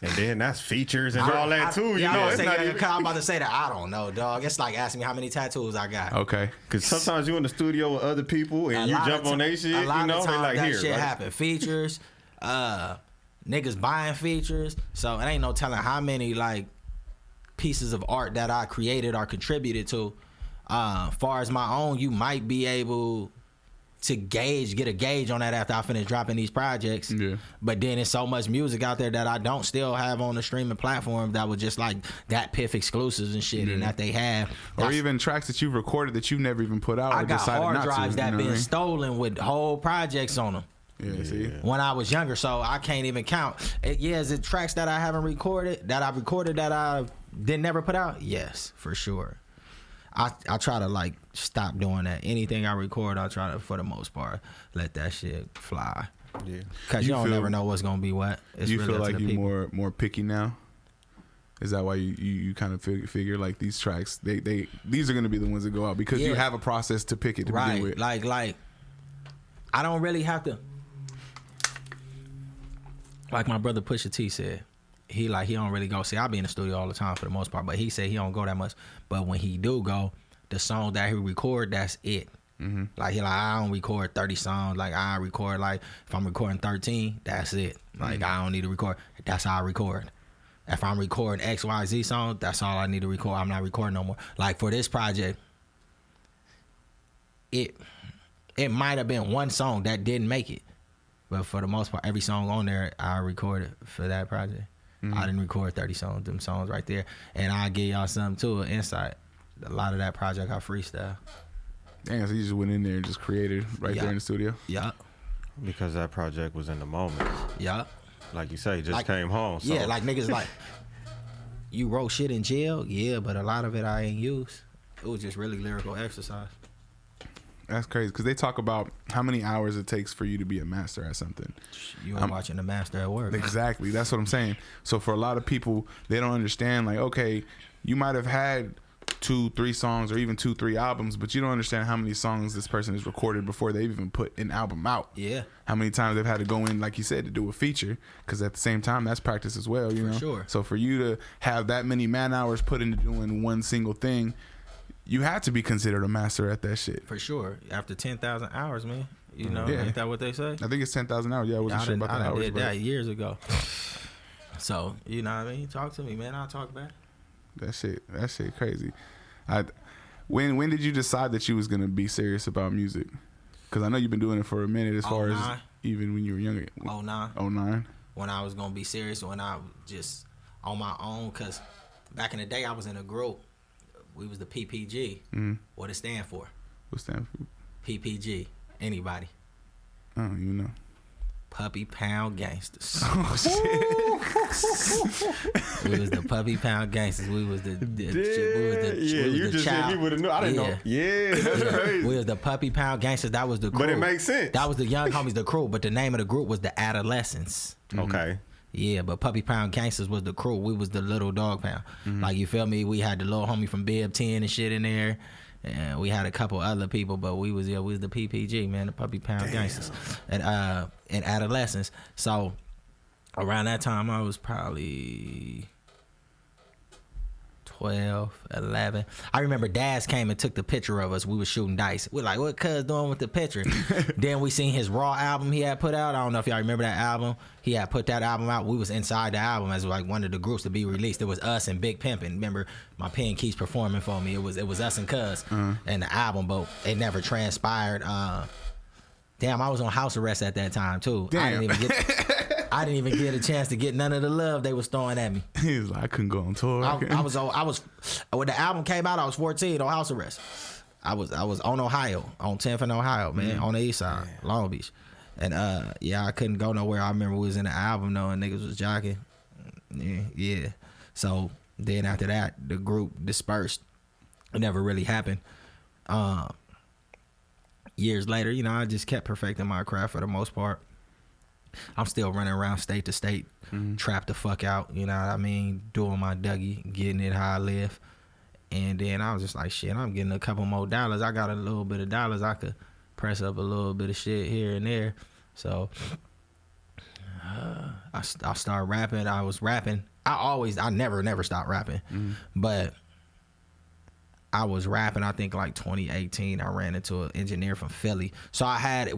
And then that's features and all that too. You know, it's not even. I'm about to say that I don't know, dog. It's like asking me how many tattoos I got. Okay. Because sometimes you in the studio with other people and you jump on their shit, A lot you know, of they times like that here. shit Right? happen. Features, niggas buying features. So it ain't no telling how many like pieces of art that I created or contributed to. Far as my own, you might be able to get a gauge on that after I finish dropping these projects. Yeah. But then there's so much music out there that I don't still have on the streaming platform that was just like that Piff exclusives and shit, and that they have. Or even tracks that you've recorded that you've never even put out. I or got decided hard not drives to, that you know been what I mean? stolen with whole projects on them. Yeah, see? When I was younger, so I can't even count. Is it tracks that I haven't recorded, that I didn't never put out? Yes, for sure. I try to like stop doing that. Anything I record, I try to, for the most part, let that shit fly. Yeah. Cause you don't feel- never know what's gonna be what. It's You really feel up to like the you're people. more picky now? Is that why you kind of figure like these tracks, these are going to be the ones that go out because you Yeah. have a process to pick it to begin Right, with? like I don't really have to. Like my brother Pusha T said, he don't really go. See, I be in the studio all the time for the most part, but he said he don't go that much. But when he do go, the song that he record, that's it. Mm-hmm. Like I don't record 30 songs. Like I record like if I'm recording 13, that's it. Like I don't need to record. That's how I record. If I'm recording XYZ song, that's all I need to record. I'm not recording no more. Like for this project, it might have been one song that didn't make it, but for the most part, every song on there I recorded for that project. I didn't record 30 songs, them songs right there, and I'll give y'all something too, an insight. A lot of that project I freestyle. Damn, so you just went in there and just created right Yeah. there in the studio? Yup, Because that project was in the moment. yup. Like you say, just Like- came home. So. Yeah, like niggas like, you wrote shit in jail? Yeah, but a lot of it I ain't used. It was just really lyrical exercise. That's crazy because they talk about how many hours it takes for you to be a master at something. You ain't watching the master at work. Exactly. That's what I'm saying. So for a lot of people, they don't understand, like, okay, you might have had 2-3 songs or even 2-3 albums, but you don't understand how many songs this person has recorded before they've even put an album out. Yeah. How many times they've had to go in, like you said, to do a feature, because at the same time, that's practice as well, you know? sure. So for you to have that many man hours put into doing one single thing, you have to be considered a master at that shit. For sure. After 10,000 hours, man. You know, Yeah. ain't that what they say? I think it's 10,000 hours. Yeah, I wasn't sure about the I done hours. did but that years ago. So, you know what I mean? Talk to me, man. I'll talk back. that shit crazy. When did you decide that you was gonna be serious about music? Because I know you've been doing it for a minute, as far as 09. even when you were younger. 09. 09. When I was going to be serious, when I was just on my own. Because back in the day, I was in a group. We was the PPG. What it stand for? What's that for? PPG. Anybody. I don't even know. Puppy Pound Gangsters. Oh shit. We was the Puppy Pound Gangsters. We was the Yeah, you just said you would have known. I didn't know. Yeah, that's crazy. We was the Puppy Pound Gangsters. That was the crew. But it makes sense. That was the young homies, the crew. But the name of the group was the Adolescents. Okay. Yeah, but Puppy Pound Gangsters was the crew. We was the little dog pound. Like, you feel me? We had the little homie from Bib 10 and shit in there. And we had a couple other people, but we was the PPG, man, the Puppy Pound Gangsters. And in adolescence. So around that time I was probably 12, 11. I remember Daz came and took the picture of us. We was shooting dice. We're like, what cuz doing with the picture? Then we seen his Raw album he had put out. I don't know if y'all remember that album. He had put that album out. We was inside the album as like one of the groups to be released. It was us and Big Pimpin'. Remember, my pen keeps performing for me. It was us and Cuz and the album, but it never transpired. Damn, I was on house arrest at that time too. Damn. I didn't even get a chance to get none of the love they was throwing at me. He was like, I couldn't go on tour. I was when the album came out, I was 14 on house arrest. I was on Ohio, on 10th and Ohio, man, on the east side, Long Beach. And I couldn't go nowhere. I remember we was in the album though, and niggas was jocking. Yeah. So then after that, the group dispersed. It never really happened. Years later, I just kept perfecting my craft for the most part. I'm still running around state to state, trapped the fuck out, you know what I mean? Doing my Dougie, getting it how I live. And then I was just like, shit, I'm getting a couple more dollars. I got a little bit of dollars. I could press up a little bit of shit here and there. So I started rapping. I was rapping. I never stopped rapping. But I was rapping, I think like 2018. I ran into an engineer from Philly. So I had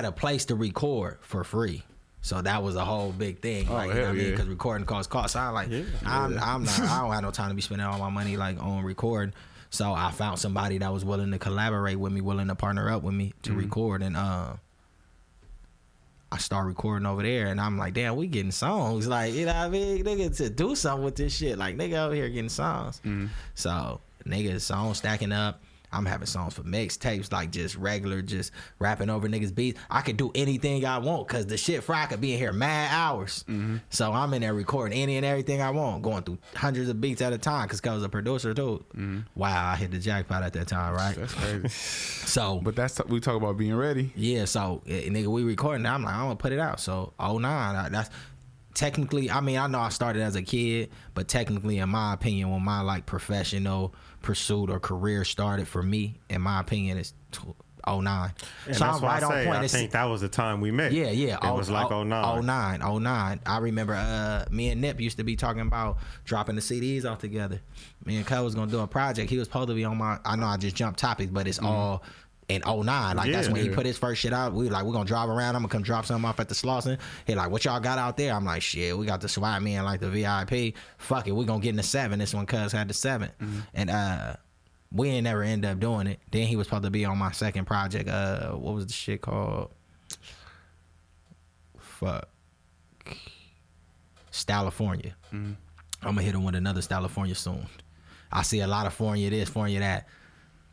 a place to record for free. So that was a whole big thing. Oh, like, you know what I mean? yeah. Because recording costs. So I'm like, I don't have no time to be spending all my money like on recording. So I found somebody that was willing to collaborate with me, willing to partner up with me to record. And I started recording over there, and I'm like, damn, we getting songs. Like, you know what I mean? Nigga, to do something with this shit. Like, nigga over here getting songs. So, nigga, songs stacking up. I'm having songs for mixtapes, like just regular, just rapping over niggas' beats. I could do anything I want, because the shit fry could be in here mad hours. So I'm in there recording any and everything I want, going through hundreds of beats at a time, because I was a producer too. Wow, I hit the jackpot at that time, right? That's crazy. So, But we talk about being ready. yeah, so nigga, we recording. I'm like, I'm gonna put it out. So 09, that's technically, I mean, I know I started as a kid, but technically, in my opinion, when my like professional pursuit or career started for me, in my opinion, it's 09. And so that's I'm why right I on say, point. I think that was the time we met. Yeah. It was like 09. 09. I remember me and Nip used to be talking about dropping the CDs off together. Me and Cuz was gonna do a project. He was supposed to be on my, I know I just jumped topics, but it's all in 09. Like, that's when he put his first shit out. We like, we're gonna drive around. I'm gonna come drop something off at the Slauson. He like, what y'all got out there? I'm like, shit, we got the SWAT men, like the VIP. Fuck it, we gonna get in the 7. This one Cuz had the 7. And we ain't never end up doing it. Then he was supposed to be on my second project. What was the shit called? Fuck. Stylifornia. I'm gonna hit him with another Stylifornia soon. I see a lot of Fornia this, Fornia that.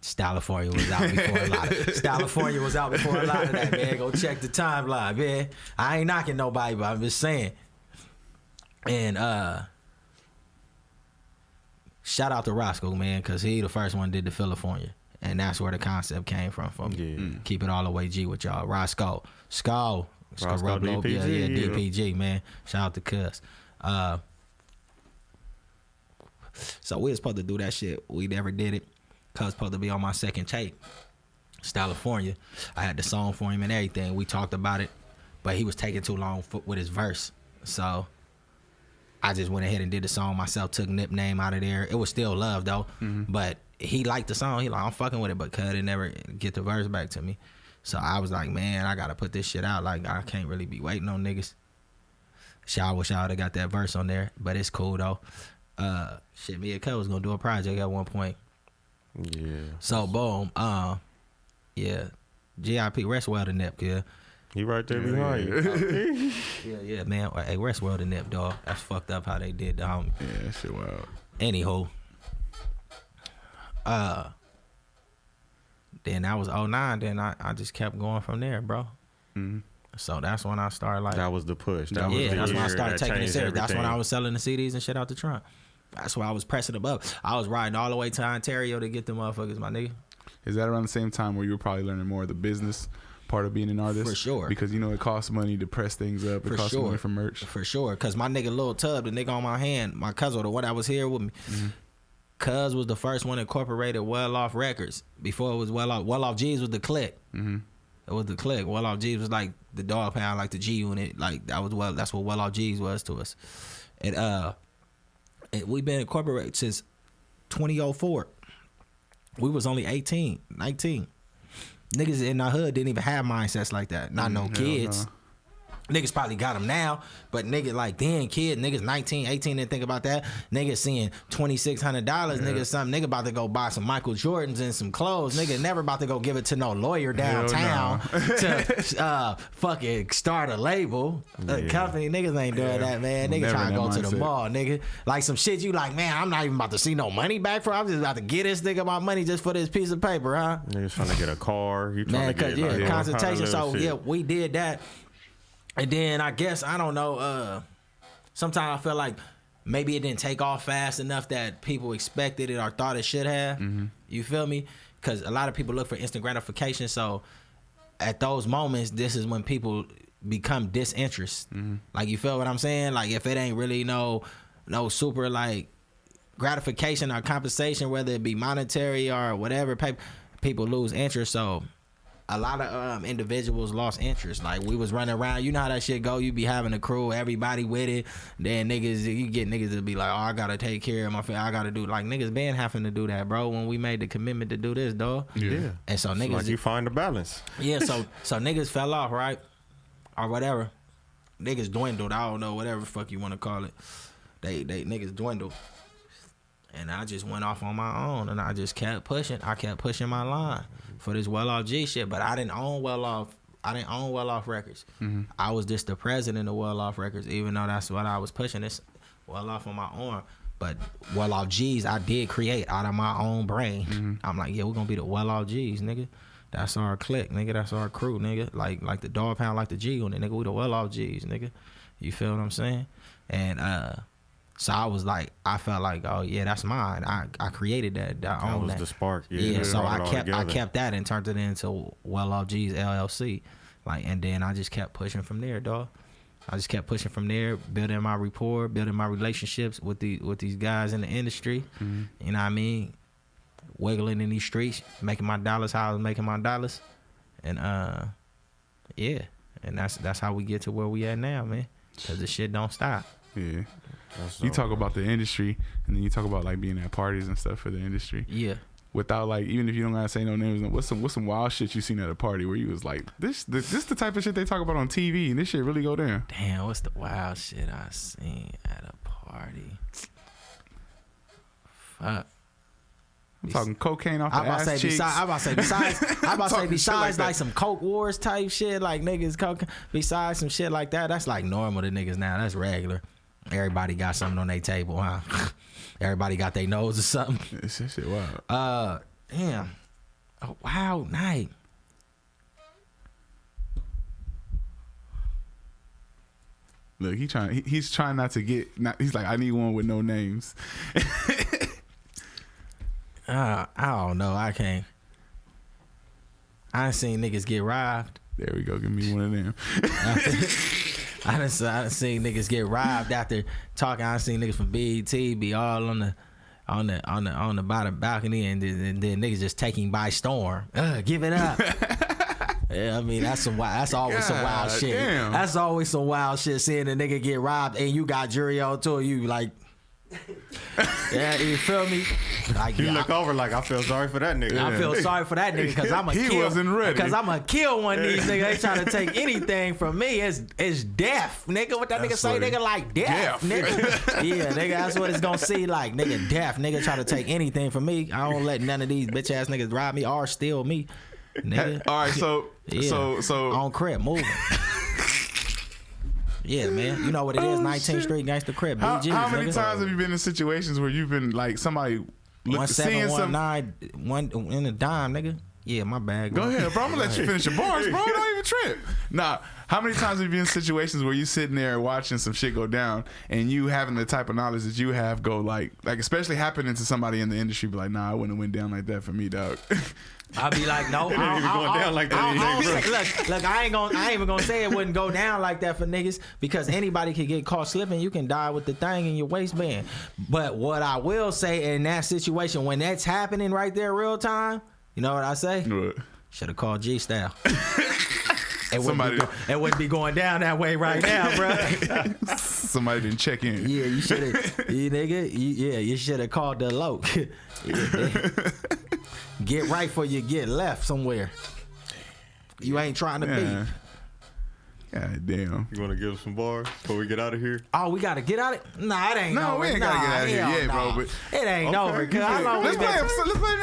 Stylifornia was out before a lot of Stylifornia was out before a lot of that, man. Go check the timeline, man. I ain't knocking nobody, but I'm just saying. And shout out to Roscoe, man, because he the first one did the California. And that's where the concept came from me. Keep it all the way G with y'all. Roscoe. Roscoe DPG. Yeah, DPG, man. Shout out to Cuz. So we was supposed to do that shit. We never did it. Cuz supposed to be on my second tape. Stylifornia. I had the song for him and everything. We talked about it, but he was taking too long with his verse. So I just went ahead and did the song myself, took Nip name out of there. It was still love though, but he liked the song. He like, I'm fucking with it, but Cuz didn't never get the verse back to me. So I was like, man, I gotta put this shit out. Like, I can't really be waiting on niggas. I wish I would've got that verse on there, but it's cool though. Shit, me and Cuz was gonna do a project at one point. Yeah. So boom, yeah, GIP, rest well to Nip, yeah. He right there behind you. Yeah, man. Hey, rest well to Nip, dog. That's fucked up how they did the homie. Yeah, that shit wild. Anywho, then that was 09. Then I just kept going from there, bro. So that's when I started like. That was the push. That was the that's when I year started that taking it changed serious. That's when everything. I was selling the CDs and shit out the trunk. That's why I was pressing them up. I was riding all the way to Ontario to get them motherfuckers, my nigga. Is that around the same time where you were probably learning more of the business part of being an artist? For sure. Because you know it costs money to press things up. It costs money for merch. For sure. Cause my nigga Lil Tub, the nigga on my hand, my cousin, the one that was here with me. Cuz was the first one incorporated Well Off Records. Before it was Well Off G's was the click. It was the click. Well Off G's was like the dog pound, like the G unit. Like that's what Well Off G's was to us. And we've been incorporated since 2004. We was only 18, 19. Niggas in our hood didn't even have mindsets like that. Not no kids. No. Niggas probably got them now, but niggas like then kid, niggas 19, 18 didn't think about that. Niggas seeing $2,600, nigga about to go buy some Michael Jordans and some clothes. Nigga never about to go give it to no lawyer downtown to fucking start a label, a company. Niggas ain't doing that, man. Niggas trying to go to the mall, nigga. Like some shit you like, man, I'm not even about to see no money back for. I'm just about to get this nigga my money just for this piece of paper, huh? Niggas trying to get a car. You trying to get consultation. So shit. yeah, we did that. And then I guess, I don't know, sometimes I feel like maybe it didn't take off fast enough that people expected it or thought it should have. You feel me? Because a lot of people look for instant gratification. So at those moments, this is when people become disinterested. Like, you feel what I'm saying? Like, if it ain't really no super, like, gratification or compensation, whether it be monetary or whatever, people lose interest. So a lot of individuals lost interest. Like, we was running around, you know how that shit go. You be having a crew, everybody with it. Then you get niggas to be like, oh, I gotta take care of my family. I gotta do, like, niggas been having to do that, bro. When we made the commitment to do this, dog. Yeah. And so niggas, like you find a balance. Yeah. So niggas fell off, right, or whatever. Niggas dwindled. I don't know, whatever the fuck you want to call it. They niggas dwindled. And I just went off on my own, and I just kept pushing. I kept pushing my line for this Well Off G shit. But I didn't own Well Off. I didn't own Well Off Records. I was just the president of Well Off Records, even though that's what I was pushing. This Well Off on my own. But Well Off G's, I did create out of my own brain. I'm like, yeah, we're gonna be the Well Off G's, nigga. That's our clique, nigga. That's our crew, nigga. Like the dog pound, like the G on it, nigga. We the Well Off G's, nigga. You feel what I'm saying? And so I was like, I felt like, oh yeah, that's mine. I created that. That was the spark. Yeah. So I kept that and turned it into Well Off G's LLC. Like, and then I just kept pushing from there, dog. I just kept pushing from there, building my rapport, building my relationships with these guys in the industry. You know what I mean? Wiggling in these streets, making my dollars how I was making my dollars, and yeah, and that's how we get to where we at now, man. Cause the shit don't stop. Yeah. You talk about the industry, and then you talk about like being at parties and stuff for the industry. Yeah. Without like, even if you don't gotta say no names, what's some wild shit you seen at a party where you was like, this the type of shit they talk about on TV, and this shit really go down. Damn, what's the wild shit I seen at a party? Fuck. I'm talking cocaine off the ass cheeks. Besides like some Coke Wars type shit, like niggas coke. Besides some shit like that, that's like normal to niggas now. That's regular. Everybody got something on their table, huh? Everybody got their nose or something. This shit wild. Damn. A wild night. Look, he's trying not to get. He's like, I need one with no names. I don't know. I can't. I done seen niggas get robbed. There we go. Give me one of them. I done seen niggas get robbed after talking. I done seen niggas from BET be all on the bottom balcony, and then niggas just taking by storm. Give it up. Yeah, I mean that's always some wild shit. Damn. That's always some wild shit. Seeing a nigga get robbed and you got jury on tour, you like. Yeah, you feel me? Like, you look over like, I feel sorry for that nigga. I feel sorry for that nigga because I'm a He wasn't ready. Because I'm gonna kill one of these niggas. They trying to take anything from me. It's death, nigga. What that nigga say? Nigga like death, nigga. Yeah, nigga. That's what it's gonna see like, nigga. Death, nigga. Try to take anything from me. I don't let none of these bitch ass niggas rob me or steal me, nigga. All right, so on crib moving. Yeah, man. You know what it is, 19th Street Gangsta Crib. How nigga. many times have you been in situations where you've been like somebody seeing some 1719 one in a dime, nigga? Yeah, my bad. Go ahead, bro. I'm gonna let you finish your bars, bro. Don't even trip. Nah, how many times have you been in situations where you sitting there watching some shit go down and you having the type of knowledge that you have go like especially happening to somebody in the industry, be like, nah, I wouldn't have went down like that for me, dog. I'll be like, no, It ain't even going down like that. Look, I ain't even gonna say it wouldn't go down like that for niggas, because anybody could get caught slipping. You can die with the thing in your waistband. But what I will say in that situation, when that's happening right there real time, you know what I say? What? Should have called G Style. It wouldn't be going down that way right now, bro. Somebody didn't check in. Yeah, you should have, you should have called the loc. Get right before you get left somewhere. You ain't trying to be. God damn. You want to give us some bars before we get out of here? Oh, we gotta get out of it? Nah, it ain't over. No, we ain't gotta get out of here yet, bro. But it ain't over. How long let's we play. been?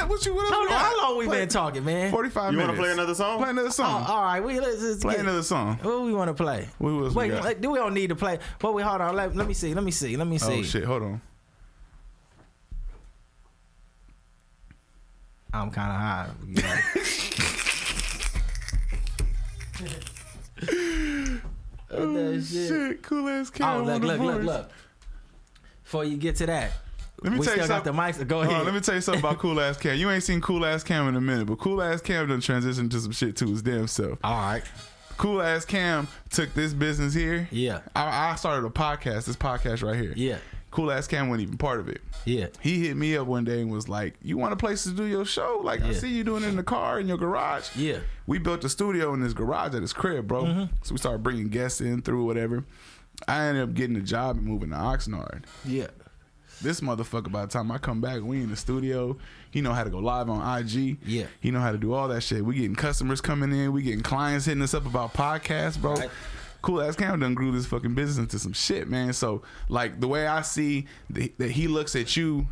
Let's play. How long we been talking, man? 45 You minutes. want to play another song? Play another song. All right, let's Play get another song. What we want to play? What else we got? Wait, do we don't need to play? But hold on. Let me see. Oh shit! Hold on. I'm kind of high. Yeah. Oh shit! Cool ass Cam. Oh, look. Before you get to that, Let me we tell you still got the something. mics. Go ahead. Let me tell you something about Cool Ass Cam. You ain't seen Cool Ass Cam in a minute, but Cool Ass Cam done transitioned to some shit to his damn self. All right. Cool Ass Cam took this business here. Yeah. I started a podcast. This podcast right here. Yeah. Cool Ass Cam wasn't even part of it. Yeah. He hit me up one day and was like, "You want a place to do your show? Like, I Yeah. see you doing it in the car in your garage." Yeah. We built a studio in his garage at his crib, bro. Mm-hmm. So we started bringing guests in through whatever. I ended up getting a job and moving to Oxnard. Yeah. This motherfucker, by the time I come back, we in the studio. He know how to go live on IG. Yeah. He know how to do all that shit. We getting customers coming in. We getting clients hitting us up about podcasts, bro. Right. Cool Ass Cam done grew this fucking business into some shit, man. So, like, the way I see that he looks at you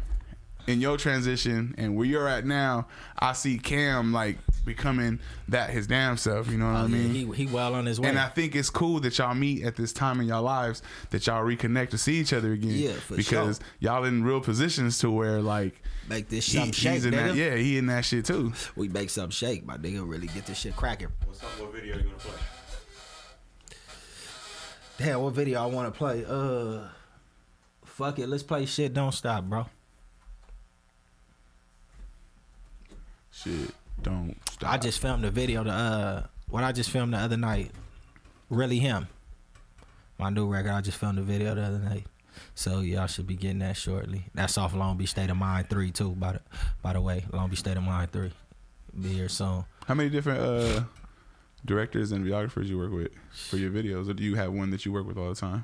in your transition and where you're at now, I see Cam, like, becoming that his damn self. You know what I mean? He well on his way. And I think it's cool that y'all meet at this time in y'all lives, that y'all reconnect to see each other again. Yeah, for because sure. y'all in real positions to where, like, make this something shake, he's in that. nigga. Yeah, he in that shit too. We make something shake, my nigga. Really get this shit cracking. What video you gonna play? Damn, what video I want to play? Fuck it. Let's play Shit Don't Stop, bro. Shit, don't stop. I just filmed a video what I just filmed the other night. Really Him. My new record, I just filmed a video the other night. So y'all should be getting that shortly. That's off Long Beach State of Mind 3 too, by the way. Long Beach State of Mind 3. Be here soon. How many different directors and videographers you work with for your videos, or do you have one that you work with all the time?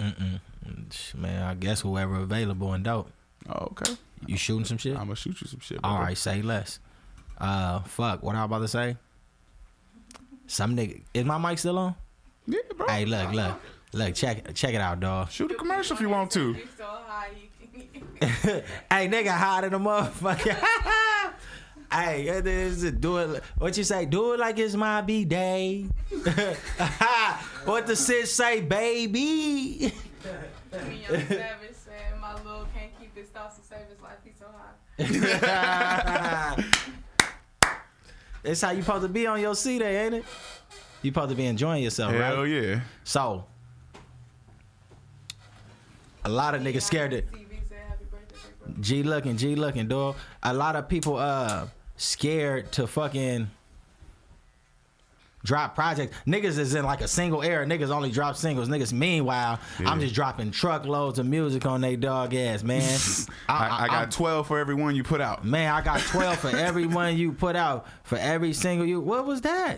Man, I guess whoever available and dope. Oh, okay. You shooting some shit? I'm gonna shoot you some shit. All brother. right, say less. Fuck, what I about to say? Some nigga, is my mic still on? Yeah, bro. Hey, look, check it out, dog. Shoot a commercial if you want to. You're so high, you Hey, nigga, hot in the motherfucker. Hey, do it. What you say? Do it like it's my B-day. What the sis say, baby? Me Young Savage saying my little can't keep his thoughts to save his life. He's so high. It's how you supposed to be on your seat, ain't it? You supposed to be enjoying yourself, right? Hell yeah. So, a lot of niggas scared to TV said happy birthday, big brother. G looking, dog. A lot of people scared to fucking drop projects. Niggas is in like a single era. Niggas only drop singles. Niggas, meanwhile, I'm just dropping truckloads of music on they dog ass, man. I got 12 for every one you put out. Man, I got 12 for every one you put out. For every single you. What was that?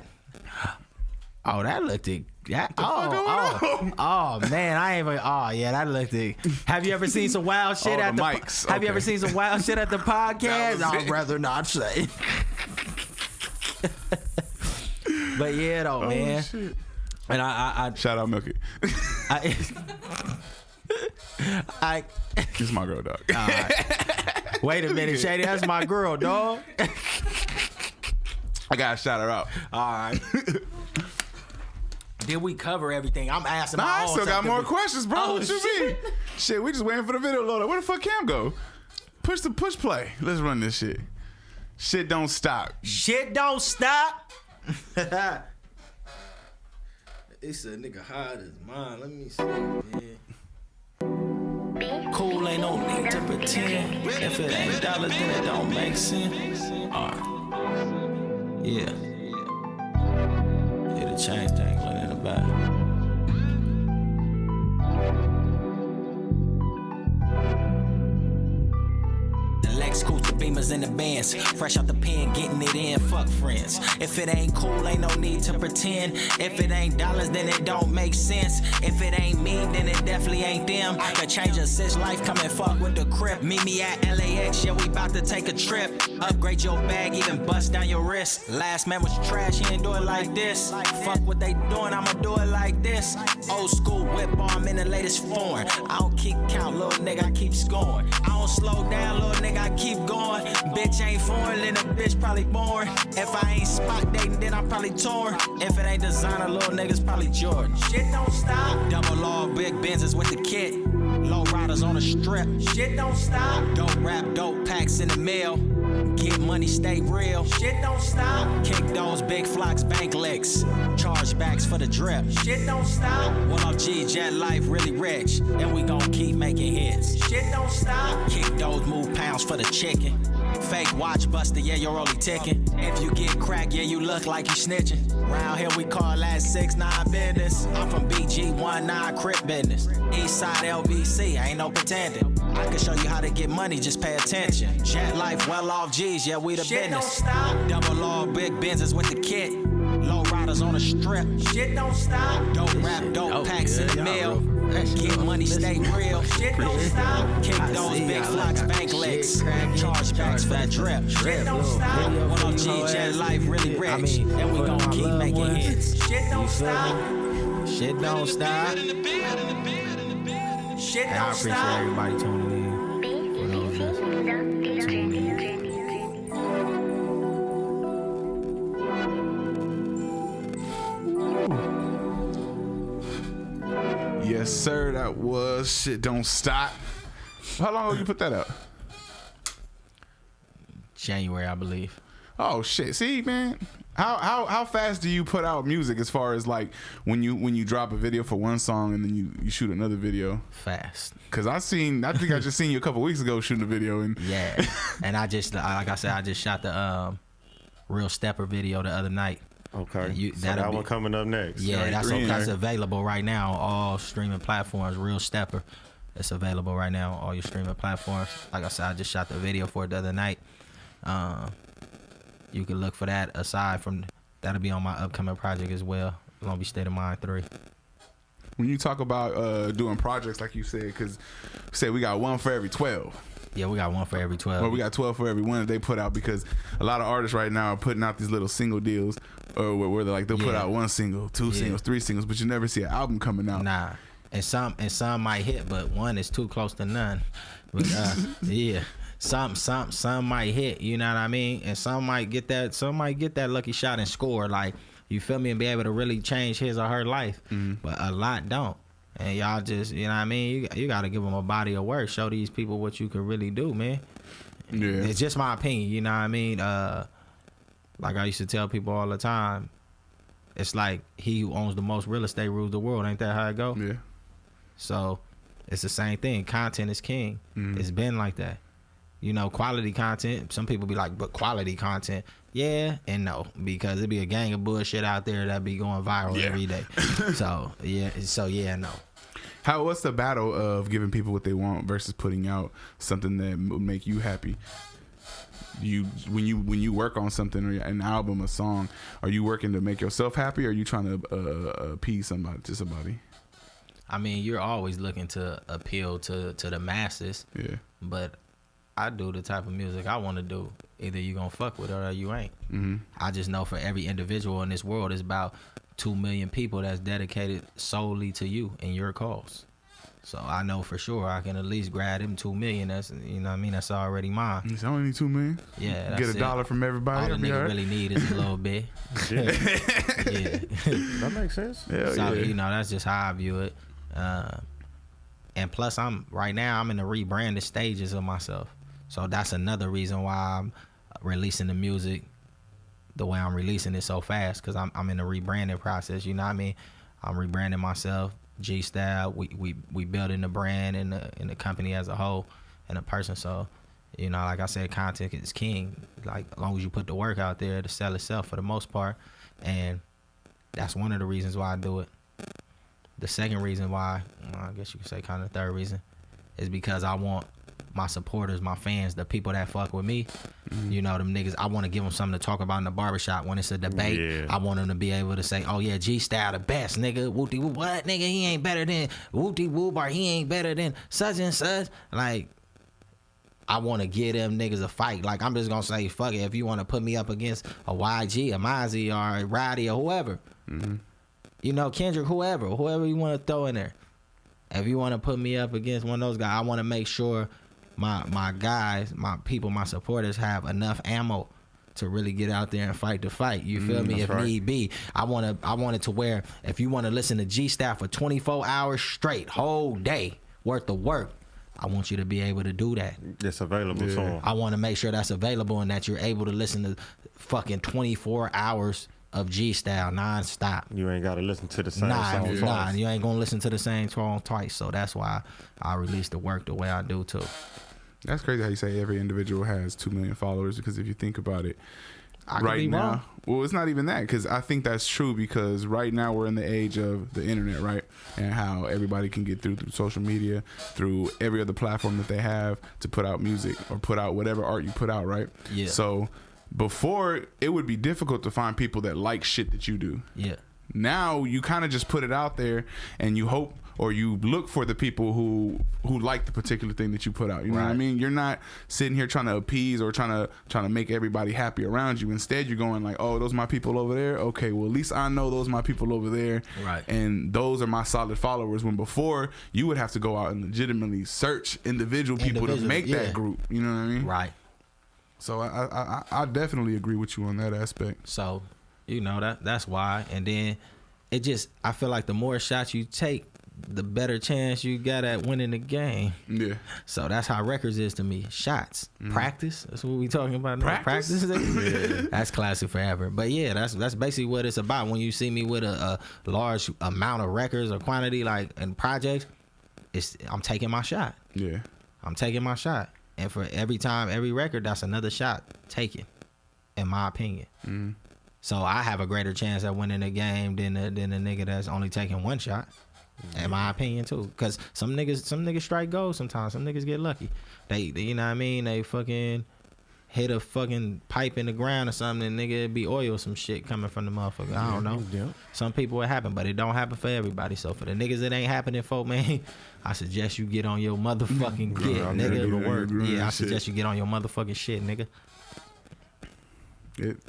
Oh, that looked it. That, oh, man, I ain't even. Oh, yeah, that looked it. Have you ever seen some wild shit Oh, at the the mics. Have you Okay. ever seen some wild shit at the podcast? was I'd it. rather not say. But yeah, though, man. Shit. And I Shout out Milky. I This is my girl, dog. wait a minute, Shady. That's my girl, dog. I gotta shout her out. All right. Did we cover everything? I'm asking. Nah, my I own still got self, more did we- questions, bro. Oh, What you shit. mean? Shit, we just waiting for the video loader. Where the fuck Cam go? Push play. Let's run this shit. Shit don't stop. Shit don't stop. It's a nigga hot as mine. Let me see, man. Cool ain't no need to pretend. If it ain't dollars, then it don't make sense. Yeah. Yeah, the chain dangling in the back. Lex Cooper Beamers in the bands, fresh out the pen, getting it in, fuck friends. If it ain't cool, ain't no need to pretend. If it ain't dollars, then it don't make sense. If it ain't me, then it definitely ain't them. The change of sis life, come and fuck with the crib. Meet me at LAX, yeah, we bout to take a trip. Upgrade your bag, even bust down your wrist. Last man was trash, he ain't do it like this. Fuck what they doing, I'ma do it like this. Old school whip arm in the latest form. I don't keep count, little nigga, I keep scoring. I don't slow down, little nigga, I keep going. Bitch ain't foreign, then a bitch probably born. If I ain't spot dating, then I'm probably torn. If it ain't designer, little niggas probably Jordan. Shit don't stop. Double R, big Benzes with the kit. Low riders on the strip. Shit don't stop. Dope rap, dope packs in the mail. Get money, stay real. Shit don't stop. Kick those big flocks, bank licks. Charge backs for the drip. Shit don't stop. Well, I'm G, jet life, really rich. And we gon' keep making hits. Shit don't stop. Kick those, move pounds for the chicken. Fake watch buster, yeah, you're only ticking. If you get cracked, yeah, you look like you snitching. Round here we call that 6-9 business. I'm from BG19 Crip business. Eastside LBC, ain't no pretending. I can show you how to get money, just pay attention. Jet life, well off G's, yeah, we the shit business. Don't stop. Double R, big Benzes with the kit. Low riders on the strip. Shit don't stop. Dope rap, dope packs in the mail. Get money, stay real. Shit don't stop. Kick those big flocks, bank licks. Charge backs for that drip. Shit don't stop. Well, I'm G, jet life, really rich. And we gon' keep making hits. Shit don't stop. Shit don't stop. Shit And I don't appreciate stop. everybody tuning in. For those that's tuning in. Yes, sir. That was Shit Don't Stop. How long ago you put that up? January, I believe. Oh shit! See, man, how fast do you put out music as far as like when you drop a video for one song and then you shoot another video? Fast. Cause I think I just seen you a couple weeks ago shooting a video and Yeah. And I just, like I said, I just shot the Real Stepper video the other night. Okay. So that one coming up next. Yeah, that's three in that's there. available right now on all streaming platforms. Real Stepper, it's available right now on all your streaming platforms. Like I said, I just shot the video for it the other night. You can look for that. Aside from that'll be on my upcoming project as well. Long Beach State of Mind 3. when you talk about doing projects like you said, because say we got one for every 12. Yeah, we got one for every 12. Well, we got 12 for every one that they put out, because a lot of artists right now are putting out these little single deals, or where they're like they'll put out one single, two singles, three singles, but you never see an album coming out. Nah, and some might hit, but one is too close to none. But yeah, some might hit. You know what I mean? And some might get that lucky shot and score. Like, you feel me, and be able to really change his or her life. But a lot don't. And y'all just, you know what I mean? You got to give them a body of work. Show these people what you can really do, man. Yeah. It's just my opinion, you know what I mean? Like I used to tell people all the time, it's like he who owns the most real estate rules the world. Ain't that how it go? Yeah. So it's the same thing. Content is king. It's been like that. You know, quality content, some people be like, but quality content, yeah and no, because it be a gang of bullshit out there that be going viral every day. So yeah and no. What's the battle of giving people what they want versus putting out something that would make you happy? When you work on something, or an album, a song, are you working to make yourself happy, or are you trying to appease somebody? I mean, you're always looking to appeal to the masses. Yeah. But I do the type of music I want to do. Either you gonna fuck with it or you ain't. I just know for every individual in this world, it's about 2 million people that's dedicated solely to you and your cause. So I know for sure I can at least grab them 2 million. That's, you know what I mean? That's already mine. It's only 2 million. Yeah, that's Get a dollar from everybody. All the nigga really need is a little bit. Yeah. That makes sense. So you know, that's just how I view it. And plus, I'm in the rebranding stages of myself. So that's another reason why I'm releasing the music the way I'm releasing it so fast, because I'm in the rebranding process. You know what I mean? I'm rebranding myself, G Style. We building the brand and the company as a whole and a person. So, you know, like I said, content is king. Like, as long as you put the work out there to sell itself for the most part. And that's one of the reasons why I do it. The second reason why, well, I guess you could say kind of the third reason, is because I want my supporters, my fans, the people that fuck with me, you know, them niggas, I want to give them something to talk about in the barbershop when it's a debate. Yeah. I want them to be able to say, oh yeah, G-Style the best, nigga. Whoop-de whoop, what, nigga? He ain't better than whoop-de whoop, or he ain't better than such and such. Like, I want to give them niggas a fight. Like, I'm just going to say, fuck it. If you want to put me up against a YG, a Mozzie, or a Roddy, or whoever, you know, Kendrick, whoever you want to throw in there. If you want to put me up against one of those guys, I want to make sure my guys, my people, my supporters have enough ammo to really get out there and fight the fight. You feel me? If right. need be. I want it to where if you want to listen to G-Style for 24 hours straight, whole day worth of work, I want you to be able to do that. It's available to them. I want to make sure that's available and that you're able to listen to fucking 24 hours of G-Style non-stop. You ain't got to listen to the same song twice. You ain't gonna listen to the same song twice. So that's why I release the work the way I do too. That's crazy how you say every individual has 2 million followers, because if you think about it, I could right be now, wrong. well, it's not even that, because I think that's true, because right now we're in the age of the internet, right? And how everybody can get through social media, through every other platform that they have to put out music or put out whatever art you put out, right? Yeah. So before, it would be difficult to find people that like shit that you do. Yeah. Now you kind of just put it out there and you hope, or you look for the people who like the particular thing that you put out. You know what I Right. mean? You're not sitting here trying to appease or trying to make everybody happy around you. Instead, you're going like, oh, those are my people over there. Okay, well, at least I know those are my people over there. Right. And those are my solid followers. When before, you would have to go out and legitimately search individual people to make yeah. that group. You know what I mean? Right. So I definitely agree with you on that aspect. So, you know, that's why. And then it just, I feel like the more shots you take, the better chance you got at winning the game. Yeah. So that's how records is to me. Shots. Practice. That's what we talking about now. Practice? That's classic forever. But yeah, that's basically what it's about. When you see me with a large amount of records or quantity, like, and projects, I'm taking my shot. Yeah. I'm taking my shot. And for every time, every record, that's another shot taken, in my opinion. So I have a greater chance at winning the game than a nigga that's only taking one shot. In my opinion too, because some niggas strike gold sometimes. Some niggas get lucky. They you know what I mean? They fucking hit a fucking pipe in the ground or something, and nigga, it be oil or some shit coming from the motherfucker. I don't know. Yeah. Some people it happen, but it don't happen for everybody. So for the niggas that ain't happening for, man, I suggest you get on your motherfucking get, I'm gonna do the work. nigga. Yeah, I Shit. suggest you get on your motherfucking shit, nigga.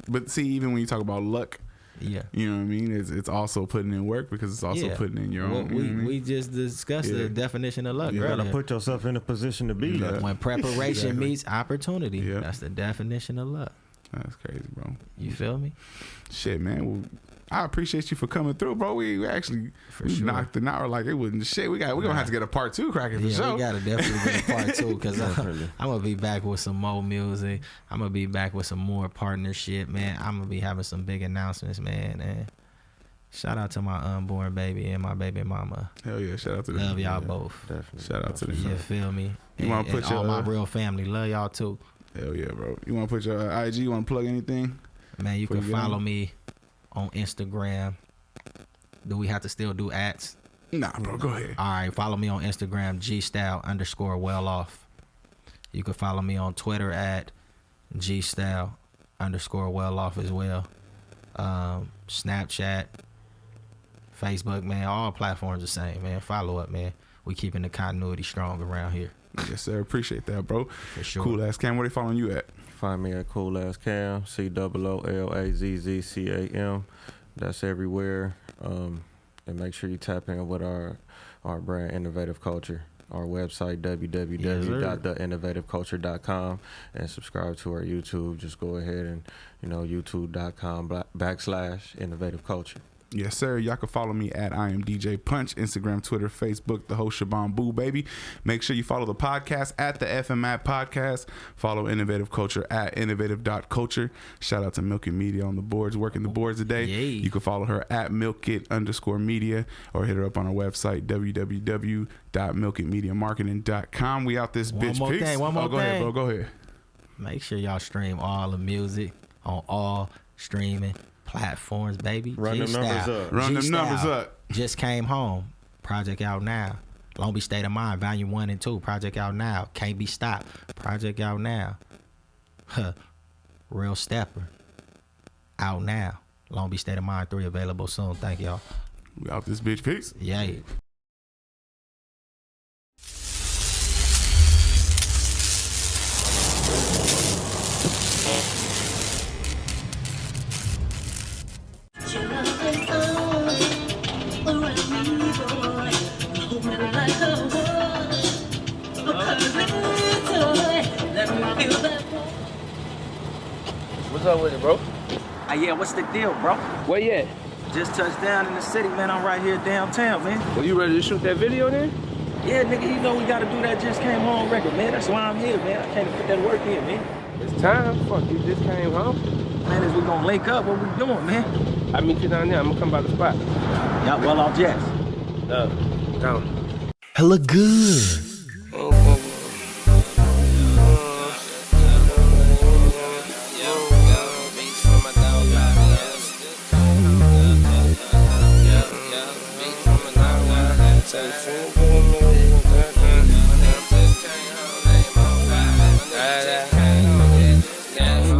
But see, even when you talk about luck, Yeah. you know what I mean? It's also putting in work, because it's also putting in your own. We, you know what I mean? we just discussed Yeah. the definition of luck You You gotta earlier. put yourself in a position to be Yeah. lucky. When preparation Exactly. meets opportunity, Yeah. that's the definition of luck. That's crazy, bro. You feel me? Shit, man. Well, I appreciate you for coming through, bro. We actually sure. knocked an hour like it wasn't shit. We're gonna have to get a part 2 cracking for Yeah, sure. we gotta definitely get a part 2, because Definitely. I'm gonna be back with some more music. I'm gonna be back with some more partnership, man. I'm gonna be having some big announcements, man. And shout out to my unborn baby and my baby mama. Hell yeah! Shout out to them. Love y'all both. Definitely. Shout out to them. You feel me? You wanna put all your- my real family. Love y'all too. Hell yeah, bro. You want to put your IG? You want to plug anything? Man, you Before can you get follow on? me on Instagram. Do we have to still do ads? Nah, bro. Go ahead. All right, follow me on Instagram, G_Style_well_off. You can follow me on Twitter at G_Style_well_off as well. Snapchat, Facebook, man, all platforms the same, man. Follow up, man. We keeping the continuity strong around here. Yes, sir. Appreciate that, bro. For sure. Cool ass Cam. Where they following you at? Find me at Cool Ass Cam, COOLAZZCAM. That's everywhere. And make sure you tap in with our brand, Innovative Culture. Our website, www.theinnovativeculture.com, and subscribe to our YouTube. Just go ahead and, youtube.com/Innovative Culture. Yes, sir. Y'all can follow me at I am DJ Punch, Instagram, Twitter, Facebook, the whole Shabam Boo, baby. Make sure you follow the podcast at the FMAT Podcast. Follow Innovative Culture at innovative.culture. Shout out to Milk It Media on the boards, working the boards today. Yay. You can follow her at milkit_media or hit her up on our website, www.milkitmediamarketing.com. We out this bitch. More Peace. thing, one more Go ahead, thing. bro. Go ahead. Make sure y'all stream all the music on all streaming platforms, baby. Run them numbers up. Run them numbers up. Just came home. Project out now. Long Beach State of Mind, Volume 1 and 2. Project out now. Can't be stopped. Project out now. Real Stepper. Out now. Long Beach State of Mind 3 available soon. Thank y'all. We out this bitch. Peace. Yay. What's up with it, bro? Yeah, what's the deal, bro? Where you at? Just touched down in the city, man. I'm right here downtown, man. Well, you ready to shoot that video then? Yeah, nigga, you know we gotta do that Just Came Home record, man. That's why I'm here, man. I came to put that work in, man. It's time. Fuck, you just came home. Man, is we gonna link up? What we doing, man? I meet you down there. I'm gonna come by the spot. Yeah, well, I'll Jess. Down. Hella good.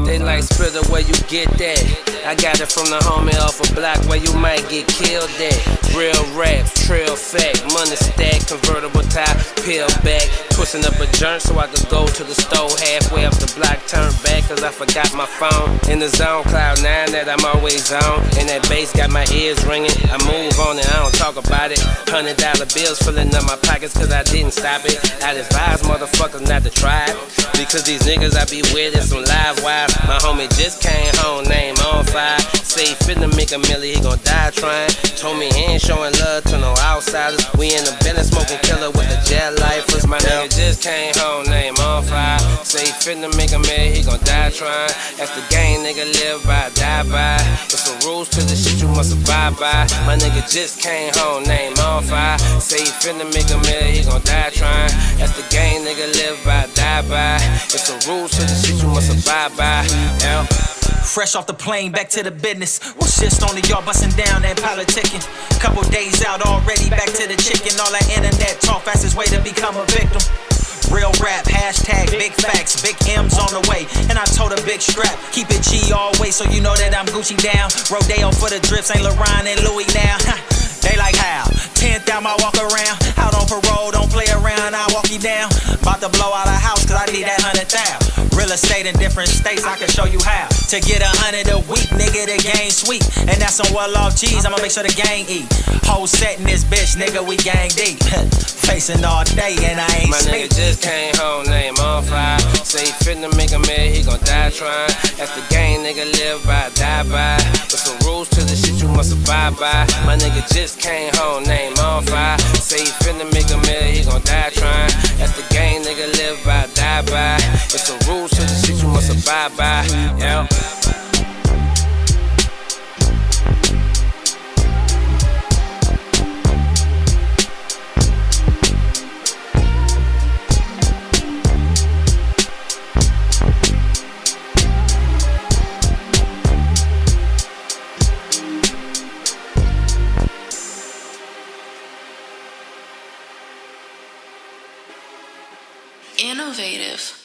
They like Spritter, where you get that? I got it from the homie off a block where you might get killed at. Real rap, trail fact, money stack, convertible tie, peel back. Twisting up a joint so I could go to the store halfway up the block, turn back cause I forgot my phone. In the zone, cloud 9 that I'm always on. And that bass got my ears ringing. I move on and I don't talk about it. $100 bills filling up my pockets cause I didn't stop it. I advise motherfuckers not to try it. Because these niggas I be with is some live wires. My homie just came home, name on fire. Say he finna make a milli, he gon' die trying. Told me he ain't showing love to no outsiders. We in the business smoking killer with the jet lifers. My nigga just came home, name on fire. Say he finna make a milli, he gon' die trying. That's the game nigga live by, die by. There's some rules to the shit you must abide by. My nigga just came home, name on fire. Say he finna make a milli, he gon' die trying. That's the game nigga live by, die by. There's some rules to the shit you must abide by. Yeah. Fresh off the plane, back to the business. Was just on the yard, busting down and politicking. Couple days out already, back to the chicken. All that internet talk, fastest way to become a victim. Real rap, hashtag big facts, big M's on the way. And I told a big strap, keep it G always so you know that I'm Gucci down. Rodeo for the drip, St. Laurent and Louis now. They like how? 10th time I walk around, out on parole, don't play around, I walk you down. About to blow out a house cause I need that 100,000. Real estate in different states, I can show you how. To get 100 a week, nigga, the game sweet. And that's some well-off G's, I'ma make sure the gang eat. Whole set in this bitch, nigga, we gang deep. Facing all day and I ain't My sleep. nigga just came home, name on fire. Say he finna make a man, he gon' die trying. That's the game nigga live by, die by. There's some rules to the shit you must abide by. My nigga just came home, name on fire. Say he finna make a man, he gon' die trying. That's the game nigga live by, die by. There's some rules to the shit you must abide by. Yeah. Innovative.